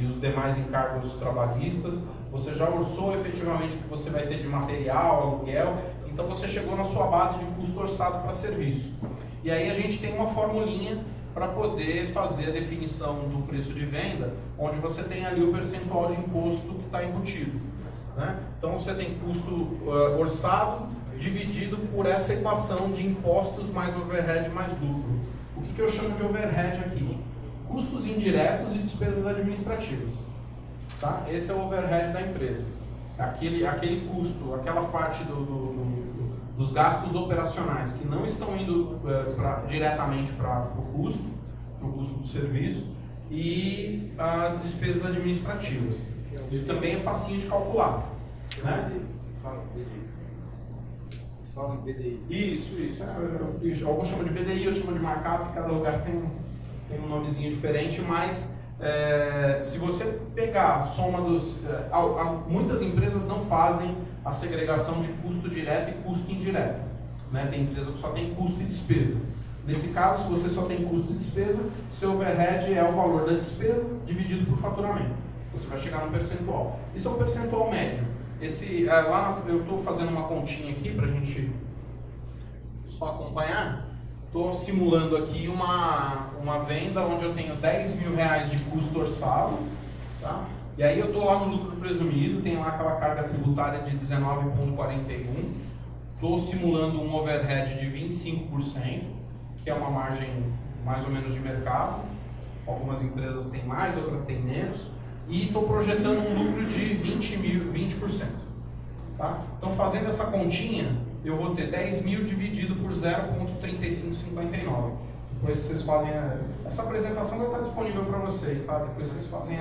os demais encargos trabalhistas. Você já orçou efetivamente o que você vai ter de material, aluguel. Então você chegou na sua base de custo orçado para serviço. E aí a gente tem uma formulinha para poder fazer a definição do preço de venda, onde você tem ali o percentual de imposto que está embutido. Né? Então você tem custo orçado dividido por essa equação de impostos mais overhead mais lucro. O que eu chamo de overhead aqui? Custos indiretos e despesas administrativas. Tá? Esse é o overhead da empresa. Aquele custo, aquela parte dos gastos operacionais que não estão indo diretamente para o custo do serviço, e as despesas administrativas. Isso também é facinho de calcular. Né? Fala em BDI. Isso. Alguns chamam de BDI, outros chamam de markup, cada lugar tem um nomezinho diferente, mas se você pegar a soma dos... muitas empresas não fazem a segregação de custo direto e custo indireto. Né? Tem empresa que só tem custo e despesa. Nesse caso, se você só tem custo e despesa, seu overhead é o valor da despesa dividido por faturamento. Você vai chegar no percentual. Isso é um percentual médio. Eu estou fazendo uma continha aqui para a gente só acompanhar. Estou simulando aqui uma venda onde eu tenho R$10.000 de custo orçado. Tá? E aí eu estou lá no lucro presumido, tenho lá aquela carga tributária de 19,41. Estou simulando um overhead de 25%, que é uma margem mais ou menos de mercado. Algumas empresas têm mais, outras têm menos. E estou projetando um lucro de 20%. Tá? Então, fazendo essa continha, eu vou ter 10.000 dividido por 0,3559. Depois vocês fazem essa apresentação vai estar disponível para vocês, tá? Depois vocês fazem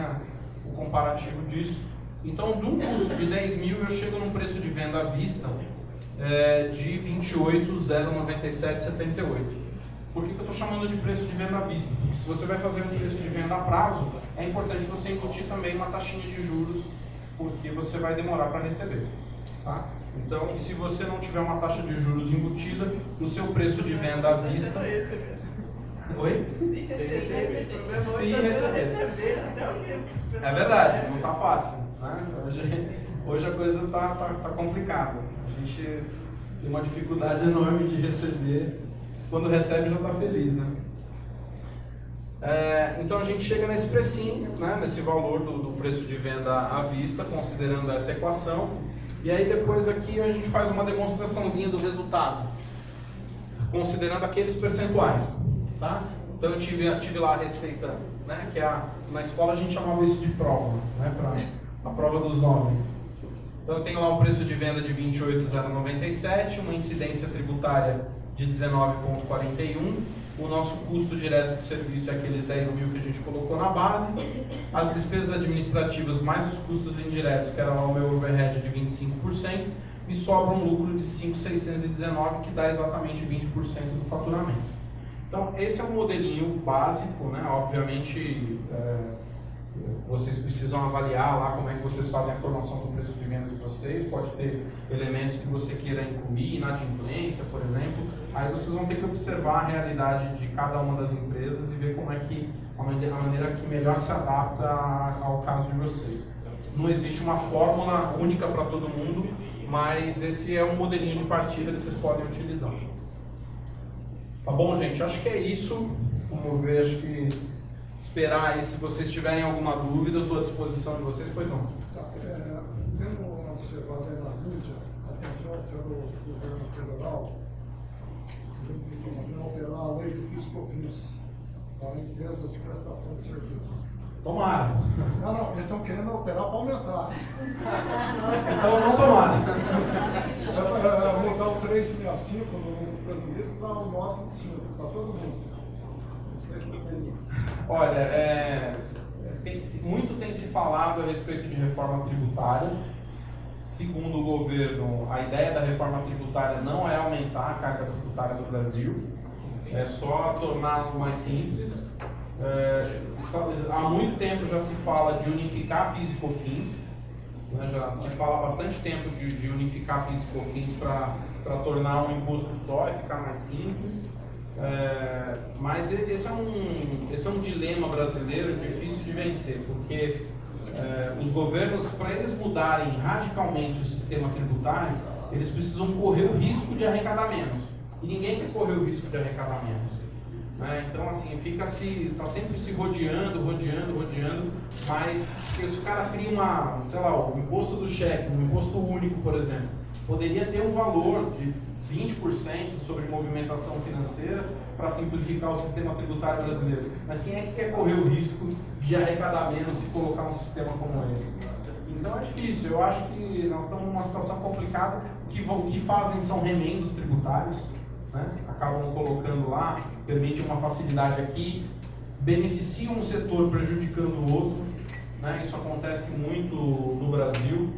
o comparativo disso. Então, de um custo de 10.000, eu chego num preço de venda à vista de 28.097,78. Por que eu estou chamando de preço de venda à vista? Porque se você vai fazer um preço de venda a prazo, é importante você embutir também uma taxinha de juros, porque você vai demorar para receber. Tá? Então, se você não tiver uma taxa de juros embutida, no seu preço de venda à vista... Oi? Se receber. É verdade, não está fácil, né? Hoje a coisa tá complicada. A gente tem uma dificuldade enorme de receber. Quando recebe já está feliz, né? Então a gente chega nesse precinho, né? Nesse valor do preço de venda à vista, considerando essa equação. E aí depois aqui a gente faz uma demonstraçãozinha do resultado, considerando aqueles percentuais. Tá? Então eu tive lá a receita, né, que na escola a gente chamava isso de prova, né, a prova dos 9. Então eu tenho lá um preço de venda de 28.097, uma incidência tributária de 19,41, o nosso custo direto de serviço é aqueles 10 mil que a gente colocou na base, as despesas administrativas mais os custos indiretos, que era lá o meu overhead de 25%, e sobra um lucro de 5.619, que dá exatamente 20% do faturamento. Então, esse é um modelinho básico, né? Obviamente, vocês precisam avaliar lá como é que vocês fazem a formação do preço de venda de vocês, pode ter elementos que você queira incluir, inadimplência, por exemplo, aí vocês vão ter que observar a realidade de cada uma das empresas e ver como é que a maneira que melhor se adapta ao caso de vocês. Não existe uma fórmula única para todo mundo, mas esse é um modelinho de partida que vocês podem utilizar. Tá bom, gente? Acho que é isso. Vamos ver, acho que esperar aí. Se vocês tiverem alguma dúvida, eu estou à disposição de vocês, pois não. Tá, tendo observado aí na mídia a tendência do governo federal de alterar a lei do PIS/COFINS para empresas de prestação de serviço. Tomara. Não, eles estão querendo alterar para aumentar. Então não tomara. Mudar o 365 no brasileiro para o 925, para todo mundo. Não sei se tem. Olha, muito tem se falado a respeito de reforma tributária. Segundo o governo, a ideia da reforma tributária não é aumentar a carga tributária do Brasil, é só torná-lo mais simples. Há muito tempo já se fala de unificar PIS e COFINS, né? Já se fala há bastante tempo de unificar PIS e COFINS para tornar um imposto só e ficar mais simples. Mas esse é um dilema brasileiro difícil de vencer, porque os governos, para eles mudarem radicalmente o sistema tributário, eles precisam correr o risco de arrecadar menos. E ninguém quer correr o risco de arrecadar menos. Então, assim, está sempre se rodeando, mas se o cara cria o imposto do cheque, um imposto único, por exemplo, poderia ter um valor de 20% sobre movimentação financeira para simplificar o sistema tributário brasileiro. Mas quem é que quer correr o risco de arrecadar menos e colocar um sistema como esse? Então é difícil, eu acho que nós estamos numa situação complicada, o que fazem são remendos tributários, né? Acabam colocando lá, permitem uma facilidade aqui, beneficiam um setor prejudicando o outro, né? Isso acontece muito no Brasil,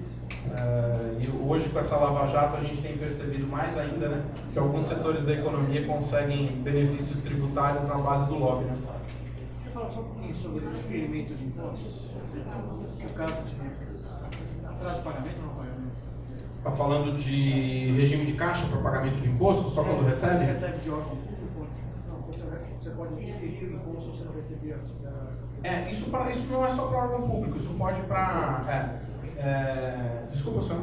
e hoje com essa Lava Jato a gente tem percebido mais ainda, né? Que alguns setores da economia conseguem benefícios tributários na base do lobby, né? Quer falar só um pouquinho sobre o diferimento de impostos? No caso de atraso de pagamento ou não pagamento? Está falando de regime de caixa para pagamento de imposto, só quando recebe? Você recebe de órgão público, você pode diferir o imposto ou você não receber. Isso não é só para órgão público, isso pode para... desculpa, senhor.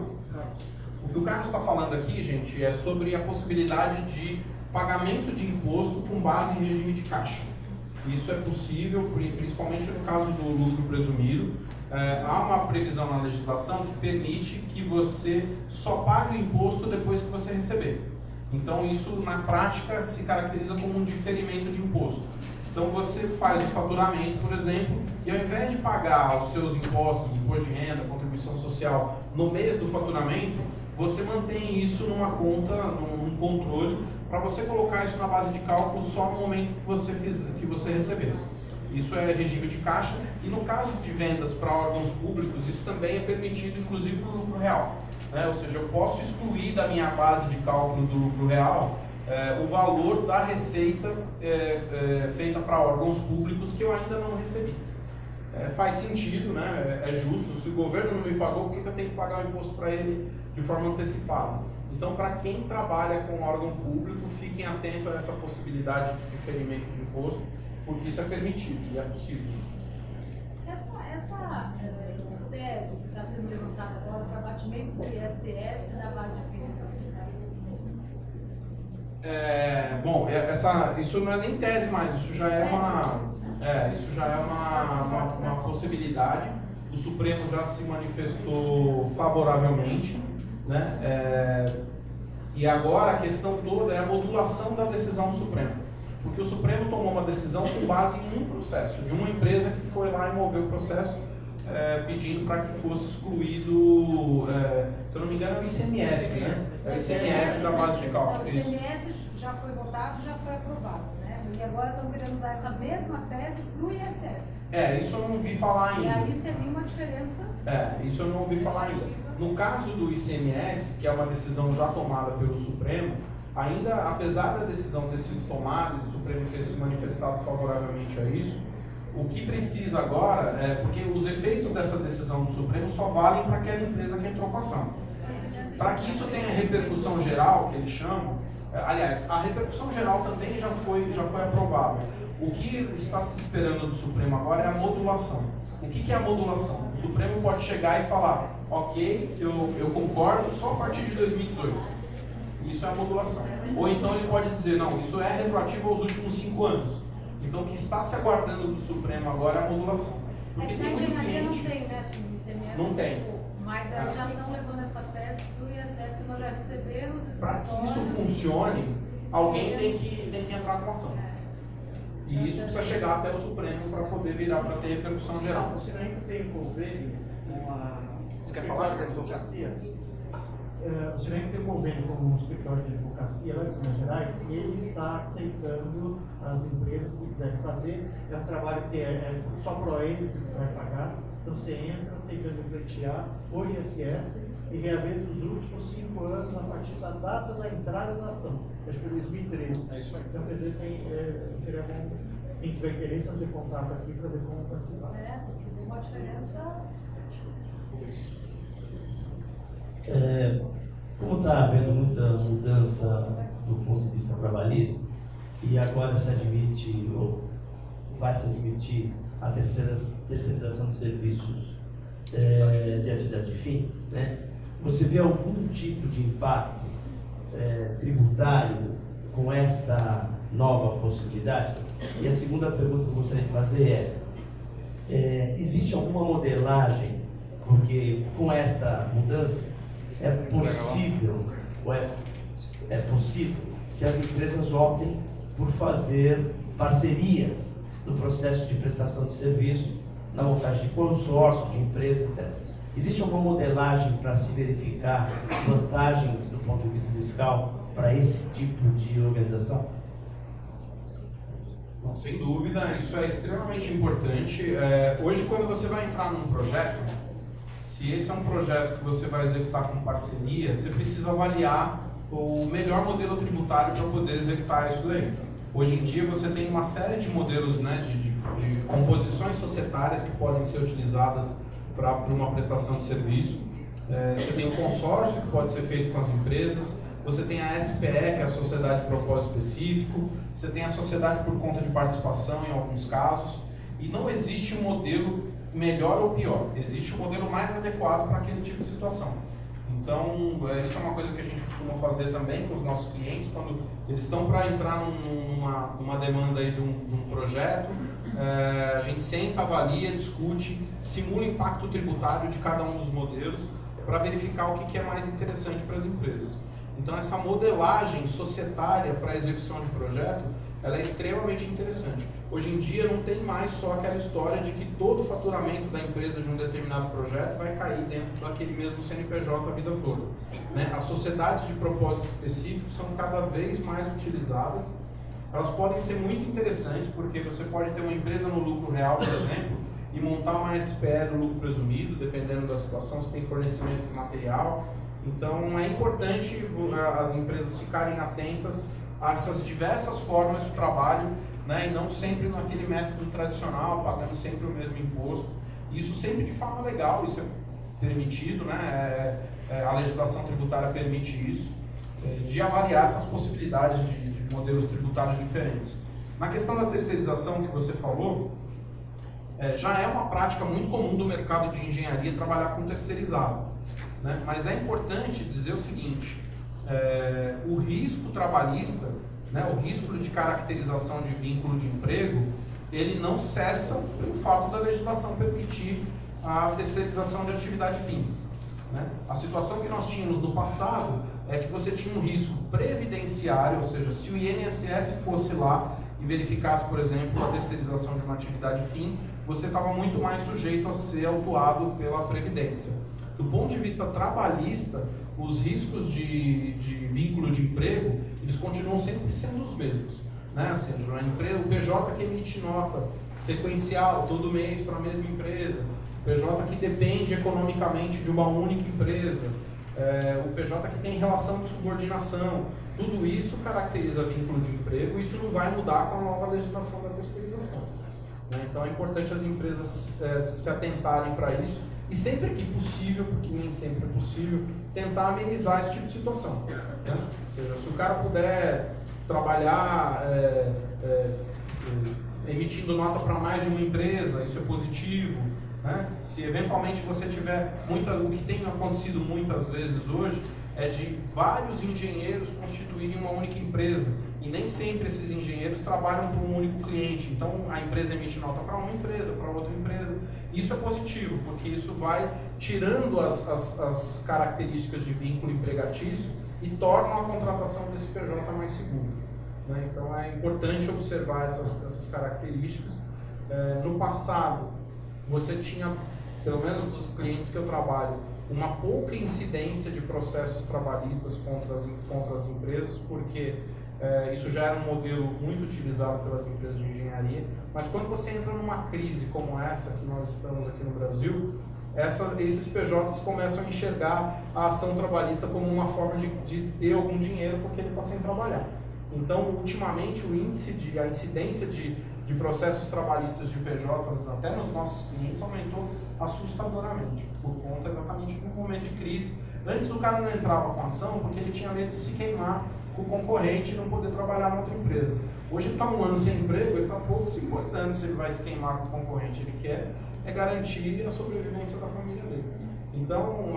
O que o Carlos está falando aqui, gente, é sobre a possibilidade de pagamento de imposto com base em regime de caixa. Isso é possível, principalmente no caso do lucro presumido. Há uma previsão na legislação que permite que você só pague o imposto depois que você receber. Então isso na prática se caracteriza como um diferimento de imposto. Então você faz o faturamento, por exemplo, e ao invés de pagar os seus impostos, imposto de renda, contribuição social, no mês do faturamento, você mantém isso numa conta, num controle, para você colocar isso na base de cálculo só no momento que você receber. Isso é regime de caixa, e no caso de vendas para órgãos públicos, isso também é permitido, inclusive, para o lucro real. Ou seja, eu posso excluir da minha base de cálculo do lucro real o valor da receita feita para órgãos públicos que eu ainda não recebi. faz sentido, né? É justo. Se o governo não me pagou, por que eu tenho que pagar o imposto para ele de forma antecipada? Então, para quem trabalha com órgão público, fiquem atentos a essa possibilidade de diferimento de imposto, porque isso é permitido e é possível. Essa tese que está sendo levantada agora para abatimento do ISS da base de PIS Isso não é nem tese mais, isso já é uma possibilidade. O Supremo já se manifestou favoravelmente, né? E agora a questão toda é a modulação da decisão do Supremo. Porque o Supremo tomou uma decisão com base em um processo, de uma empresa que foi lá e moveu o processo pedindo para que fosse excluído, se eu não me engano, é o ICMS, né? É o ICMS da base de cálculo. O ICMS já foi votado, já foi aprovado, né? E agora estão querendo usar essa mesma tese para o ISS. Isso eu não ouvi falar ainda. E aí seria uma diferença. Isso eu não ouvi falar ainda. No caso do ICMS, que é uma decisão já tomada pelo Supremo, ainda, apesar da decisão ter sido tomada e o Supremo ter se manifestado favoravelmente a isso, o que precisa agora porque os efeitos dessa decisão do Supremo só valem para aquela empresa que entrou com a ação. Para que isso tenha repercussão geral, que eles chamam, aliás, a repercussão geral também já foi aprovada. O que está se esperando do Supremo agora é a modulação. O que é a modulação? O Supremo pode chegar e falar, ok, eu concordo só a partir de 2018. Isso é a modulação. Ou então ele pode dizer, não, isso é retroativo aos últimos 5 anos. Então o que está se aguardando do Supremo agora é a modulação. Porque tem muito cliente... não tem, né? ICMS não tem. Mas eles já estão levando essa tese do ISS que nós já recebemos. Para que isso funcione, alguém tem que entrar com ação. E isso precisa chegar até o Supremo para poder virar, para ter repercussão geral. O Sinaíma tem um convênio com a... Você quer falar da advocacia? O Sinaíma tem um convênio com o escritório de advocacia lá em Minas Gerais e ele está aceitando as empresas que quiserem fazer. É um trabalho que é só ProEx que você vai pagar. Então você entra tentando pleitear o ISS e reaver dos últimos 5 anos a partir da data da entrada da ação. Acho que foi 2013. É isso aí. Então, quer dizer, seria bom, quem tiver interesse, fazer contato aqui para ver como participar. Porque tem uma diferença. Como está havendo muita mudança do ponto de vista trabalhista, e agora se admite, ou vai se admitir, a terceirização de serviços de atividade de fim, né? Você vê algum tipo de impacto tributário com esta nova possibilidade? E a segunda pergunta que eu gostaria de fazer existe alguma modelagem, porque com esta mudança é possível que as empresas optem por fazer parcerias no processo de prestação de serviço, na montagem de consórcio, de empresa, etc. Existe alguma modelagem para se verificar vantagens do ponto de vista fiscal para esse tipo de organização? Bom, sem dúvida, isso é extremamente importante. Hoje, quando você vai entrar num projeto, se esse é um projeto que você vai executar com parceria, você precisa avaliar o melhor modelo tributário para poder executar isso daí. Hoje em dia você tem uma série de modelos, né, de composições societárias que podem ser utilizadas para uma prestação de serviço. Você tem o consórcio que pode ser feito com as empresas, você tem a SPE, que é a Sociedade de Propósito Específico, você tem a Sociedade por Conta de Participação em alguns casos, e não existe um modelo melhor ou pior, existe um modelo mais adequado para aquele tipo de situação. Então, isso é uma coisa que a gente costuma fazer também com os nossos clientes, quando eles estão para entrar numa demanda aí de um projeto, a gente senta, avalia, discute, simula o impacto tributário de cada um dos modelos para verificar o que é mais interessante para as empresas. Então, essa modelagem societária para a execução de projeto, ela é extremamente interessante. Hoje em dia não tem mais só aquela história de que todo o faturamento da empresa de um determinado projeto vai cair dentro daquele mesmo CNPJ a vida toda, né? As sociedades de propósito específico são cada vez mais utilizadas. Elas podem ser muito interessantes porque você pode ter uma empresa no lucro real, por exemplo, e montar uma SPE do lucro presumido, dependendo da situação, se tem fornecimento de material. Então é importante as empresas ficarem atentas a essas diversas formas de trabalho né, e não sempre naquele método tradicional, pagando sempre o mesmo imposto. Isso sempre de forma legal, isso é permitido, né, a legislação tributária permite isso, de avaliar essas possibilidades de modelos tributários diferentes. Na questão da terceirização que você falou, já é uma prática muito comum do mercado de engenharia trabalhar com terceirizado, né? Mas é importante dizer o seguinte, o risco trabalhista, né, o risco de caracterização de vínculo de emprego, ele não cessa pelo fato da legislação permitir a terceirização de atividade fim, né? A situação que nós tínhamos no passado é que você tinha um risco previdenciário, ou seja, se o INSS fosse lá e verificasse, por exemplo, a terceirização de uma atividade fim, você estava muito mais sujeito a ser autuado pela Previdência. Do ponto de vista trabalhista, os riscos de vínculo de emprego, eles continuam sempre sendo os mesmos, né? Ou seja, o PJ que emite nota sequencial todo mês para a mesma empresa, o PJ que depende economicamente de uma única empresa, o PJ que tem relação de subordinação, tudo isso caracteriza vínculo de emprego e isso não vai mudar com a nova legislação da terceirização, né? Então é importante as empresas se atentarem para isso e sempre que possível, porque nem sempre é possível, tentar amenizar esse tipo de situação, né? Ou seja, se o cara puder trabalhar emitindo nota para mais de uma empresa, isso é positivo, né? Se eventualmente você tiver o que tem acontecido muitas vezes hoje é de vários engenheiros constituírem uma única empresa e nem sempre esses engenheiros trabalham para um único cliente, então a empresa emite nota para uma empresa, para outra empresa. Isso é positivo, porque isso vai tirando as características de vínculo empregatício e torna a contratação desse PJ mais segura, né? Então é importante observar essas características. No passado, você tinha, pelo menos dos clientes que eu trabalho, uma pouca incidência de processos trabalhistas contra as empresas, porque isso já era um modelo muito utilizado pelas empresas de engenharia, mas quando você entra numa crise como essa que nós estamos aqui no Brasil, esses PJs começam a enxergar a ação trabalhista como uma forma de ter algum dinheiro porque ele está sem trabalhar. Então, ultimamente, a incidência de processos trabalhistas de PJs, até nos nossos clientes, aumentou assustadoramente, por conta exatamente de um momento de crise. Antes o cara não entrava com ação porque ele tinha medo de se queimar com o concorrente e não poder trabalhar na outra empresa. Hoje ele está um ano sem emprego, ele está pouco se importando se ele vai se queimar com o concorrente. Ele quer garantir a sobrevivência da família dele. Então,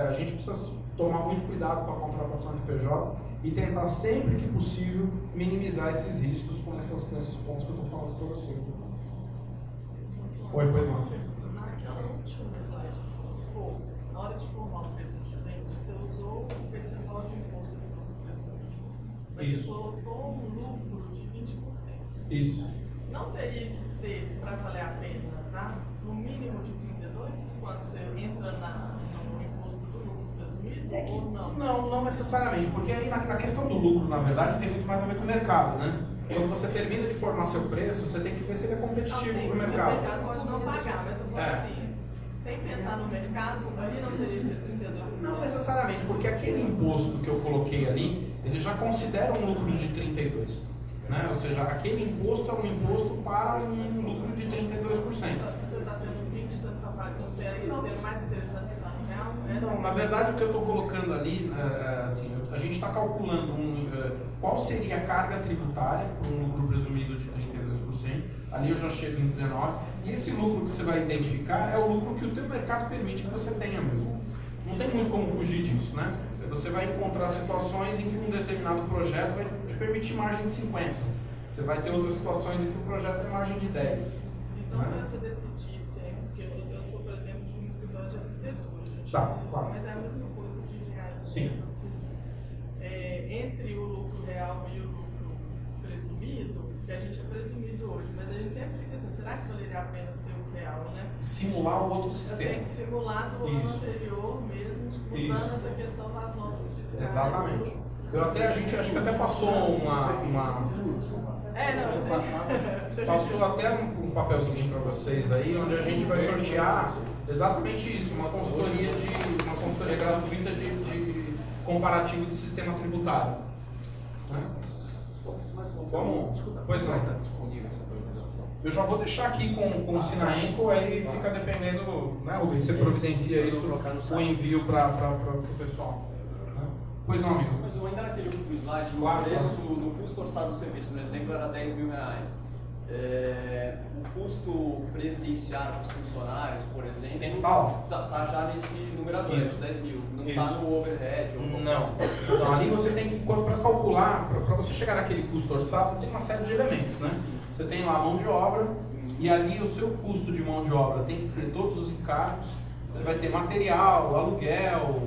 a gente precisa tomar muito cuidado com a contratação de PJ e tentar sempre que possível minimizar esses riscos com esses pontos que eu estou falando para vocês. Oi, pois não. Naquela última slide, você colocou, na hora de formar o preço de venda, você usou o percentual de imposto do lucro. Mas Isso. você colocou um lucro de 20%. Isso. Não teria que ser, para valer a pena, tá? No mínimo de 32, quando você entra no imposto do lucro presumido, ou não? Não necessariamente, porque aí na questão do lucro, na verdade, tem muito mais a ver com o mercado, né? Quando você termina de formar seu preço, você tem que ver se ele é competitivo no mercado. O mercado pode não pagar, mas eu falo assim, sem pensar no mercado, ali não teria que ser 32%. Não necessariamente, porque aquele imposto que eu coloquei ali, ele já considera um lucro de 32%. Né? Ou seja, aquele imposto é um imposto para um lucro de 32%. Você está tendo 20, você está pagando, sendo mais interessante você está no real? Não, na verdade o que eu estou colocando ali, assim, a gente está calculando qual seria a carga tributária para um lucro presumido de 32%, ali eu já chego em 19%, e esse lucro que você vai identificar é o lucro que o teu mercado permite que você tenha mesmo. Não tem muito como fugir disso, né? Você vai encontrar situações em que um determinado projeto vai te permitir margem de 50%. Você vai ter outras situações em que o projeto tem margem de 10%. Então, para você decidisse, porque eu sou, por exemplo, de um escritório de arquitetura, gente. Tá, claro. Mas é a mesma coisa de engenharia de Sim. gestão de serviço. Entre o lucro real e o lucro presumido, que a gente é presumido hoje, mas a gente sempre fica assim, será que valeria a pena ser o real, né? Simular o outro sistema. Eu tenho que simular do ano anterior mesmo, usando essa questão das notas fiscais. Exatamente. A gente acho que até passou passou até um papelzinho para vocês aí, onde a gente vai sortear exatamente isso, uma consultoria gratuita de comparativo de sistema tributário. Né? Mas Vamos? Pois não. Está disponível essa atualização? Eu já vou deixar aqui com o Sinaenco, aí fica dependendo, né, Rubens, você providencia isso, o envio para o pessoal. Pois não, amigo? Mas ainda naquele último slide, no Claro, preço, claro. no custo orçado do serviço, no exemplo era R$10 mil. O custo previdenciário para os funcionários, por exemplo, Tem que estar lá. tá já nesse numerador, Isso. 10 mil. Não Isso. está no overhead. Ou Não. Então, ali você tem que, para calcular, para você chegar naquele custo orçado, tem uma série de elementos, né? Você tem lá a mão de obra, e ali o seu custo de mão de obra tem que ter todos os encargos. Você vai ter material, aluguel,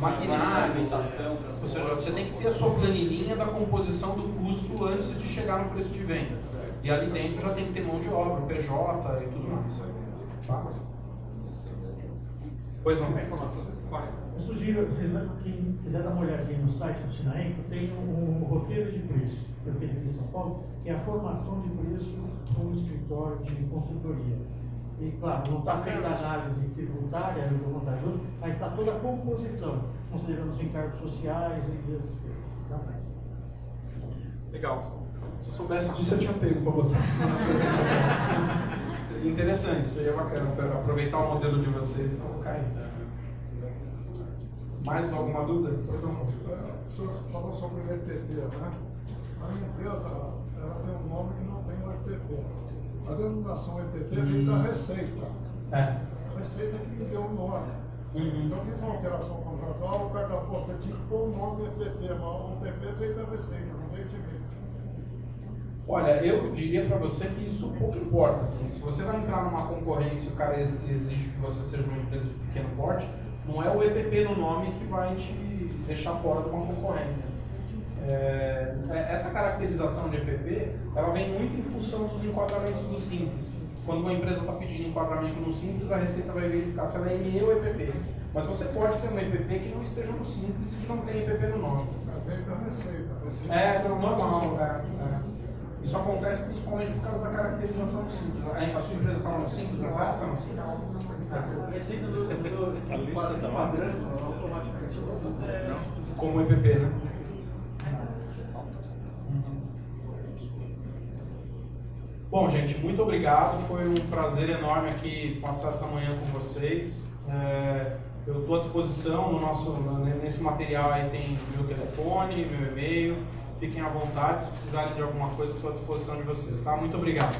maquinário, alimentação, ou seja, você tem que ter a sua planilhinha da composição do custo antes de chegar no preço de venda. E ali dentro já tem que ter mão de obra, PJ e tudo mais. Tá? Pois não, Eu sugiro, quem quiser dar uma olhadinha no site do Sinaenco, tem um roteiro de preço, que eu fiz aqui em São Paulo, que é a formação de preço com um escritório de consultoria. E, claro, não está feita a análise tributária do vantajoso, mas está toda a composição, considerando os encargos sociais e as despesas. Tá? Legal. Se eu soubesse disso, eu tinha pego para botar. Interessante, seria bacana aproveitar o modelo de vocês e colocar aí. Mais alguma dúvida? Pois não. O senhor falou sobre o EPP, né? A minha empresa, ela tem um nome que não tem o EPP. A denominação EPP vem da Receita. A Receita que me deu o nome. Então eu fiz uma operação contratual, o cara da posta tinha que pôr o nome EPP, mas o EPP veio da Receita, não veio de mim. Olha, eu diria para você que isso pouco importa. Assim. Se você vai entrar numa concorrência e o cara exige que você seja uma empresa de pequeno porte, não é o EPP no nome que vai te deixar fora de uma concorrência. Essa caracterização de EPP, ela vem muito em função dos enquadramentos do Simples. Quando uma empresa está pedindo enquadramento no Simples, a Receita vai verificar se ela é ME ou EPP. Mas você pode ter um EPP que não esteja no Simples e que não tem EPP no nome. Veio da Receita. Normal. Isso acontece principalmente por causa da caracterização do Simples. A sua empresa estava no Simples nessa época? Não? A receita do padrão automaticamente. Como EPP, né? Bom, gente, muito obrigado. Foi um prazer enorme aqui passar essa manhã com vocês. Eu estou à disposição nesse material aí tem meu telefone, meu e-mail. Fiquem à vontade, se precisarem de alguma coisa, estou à disposição de vocês, tá? Muito obrigado.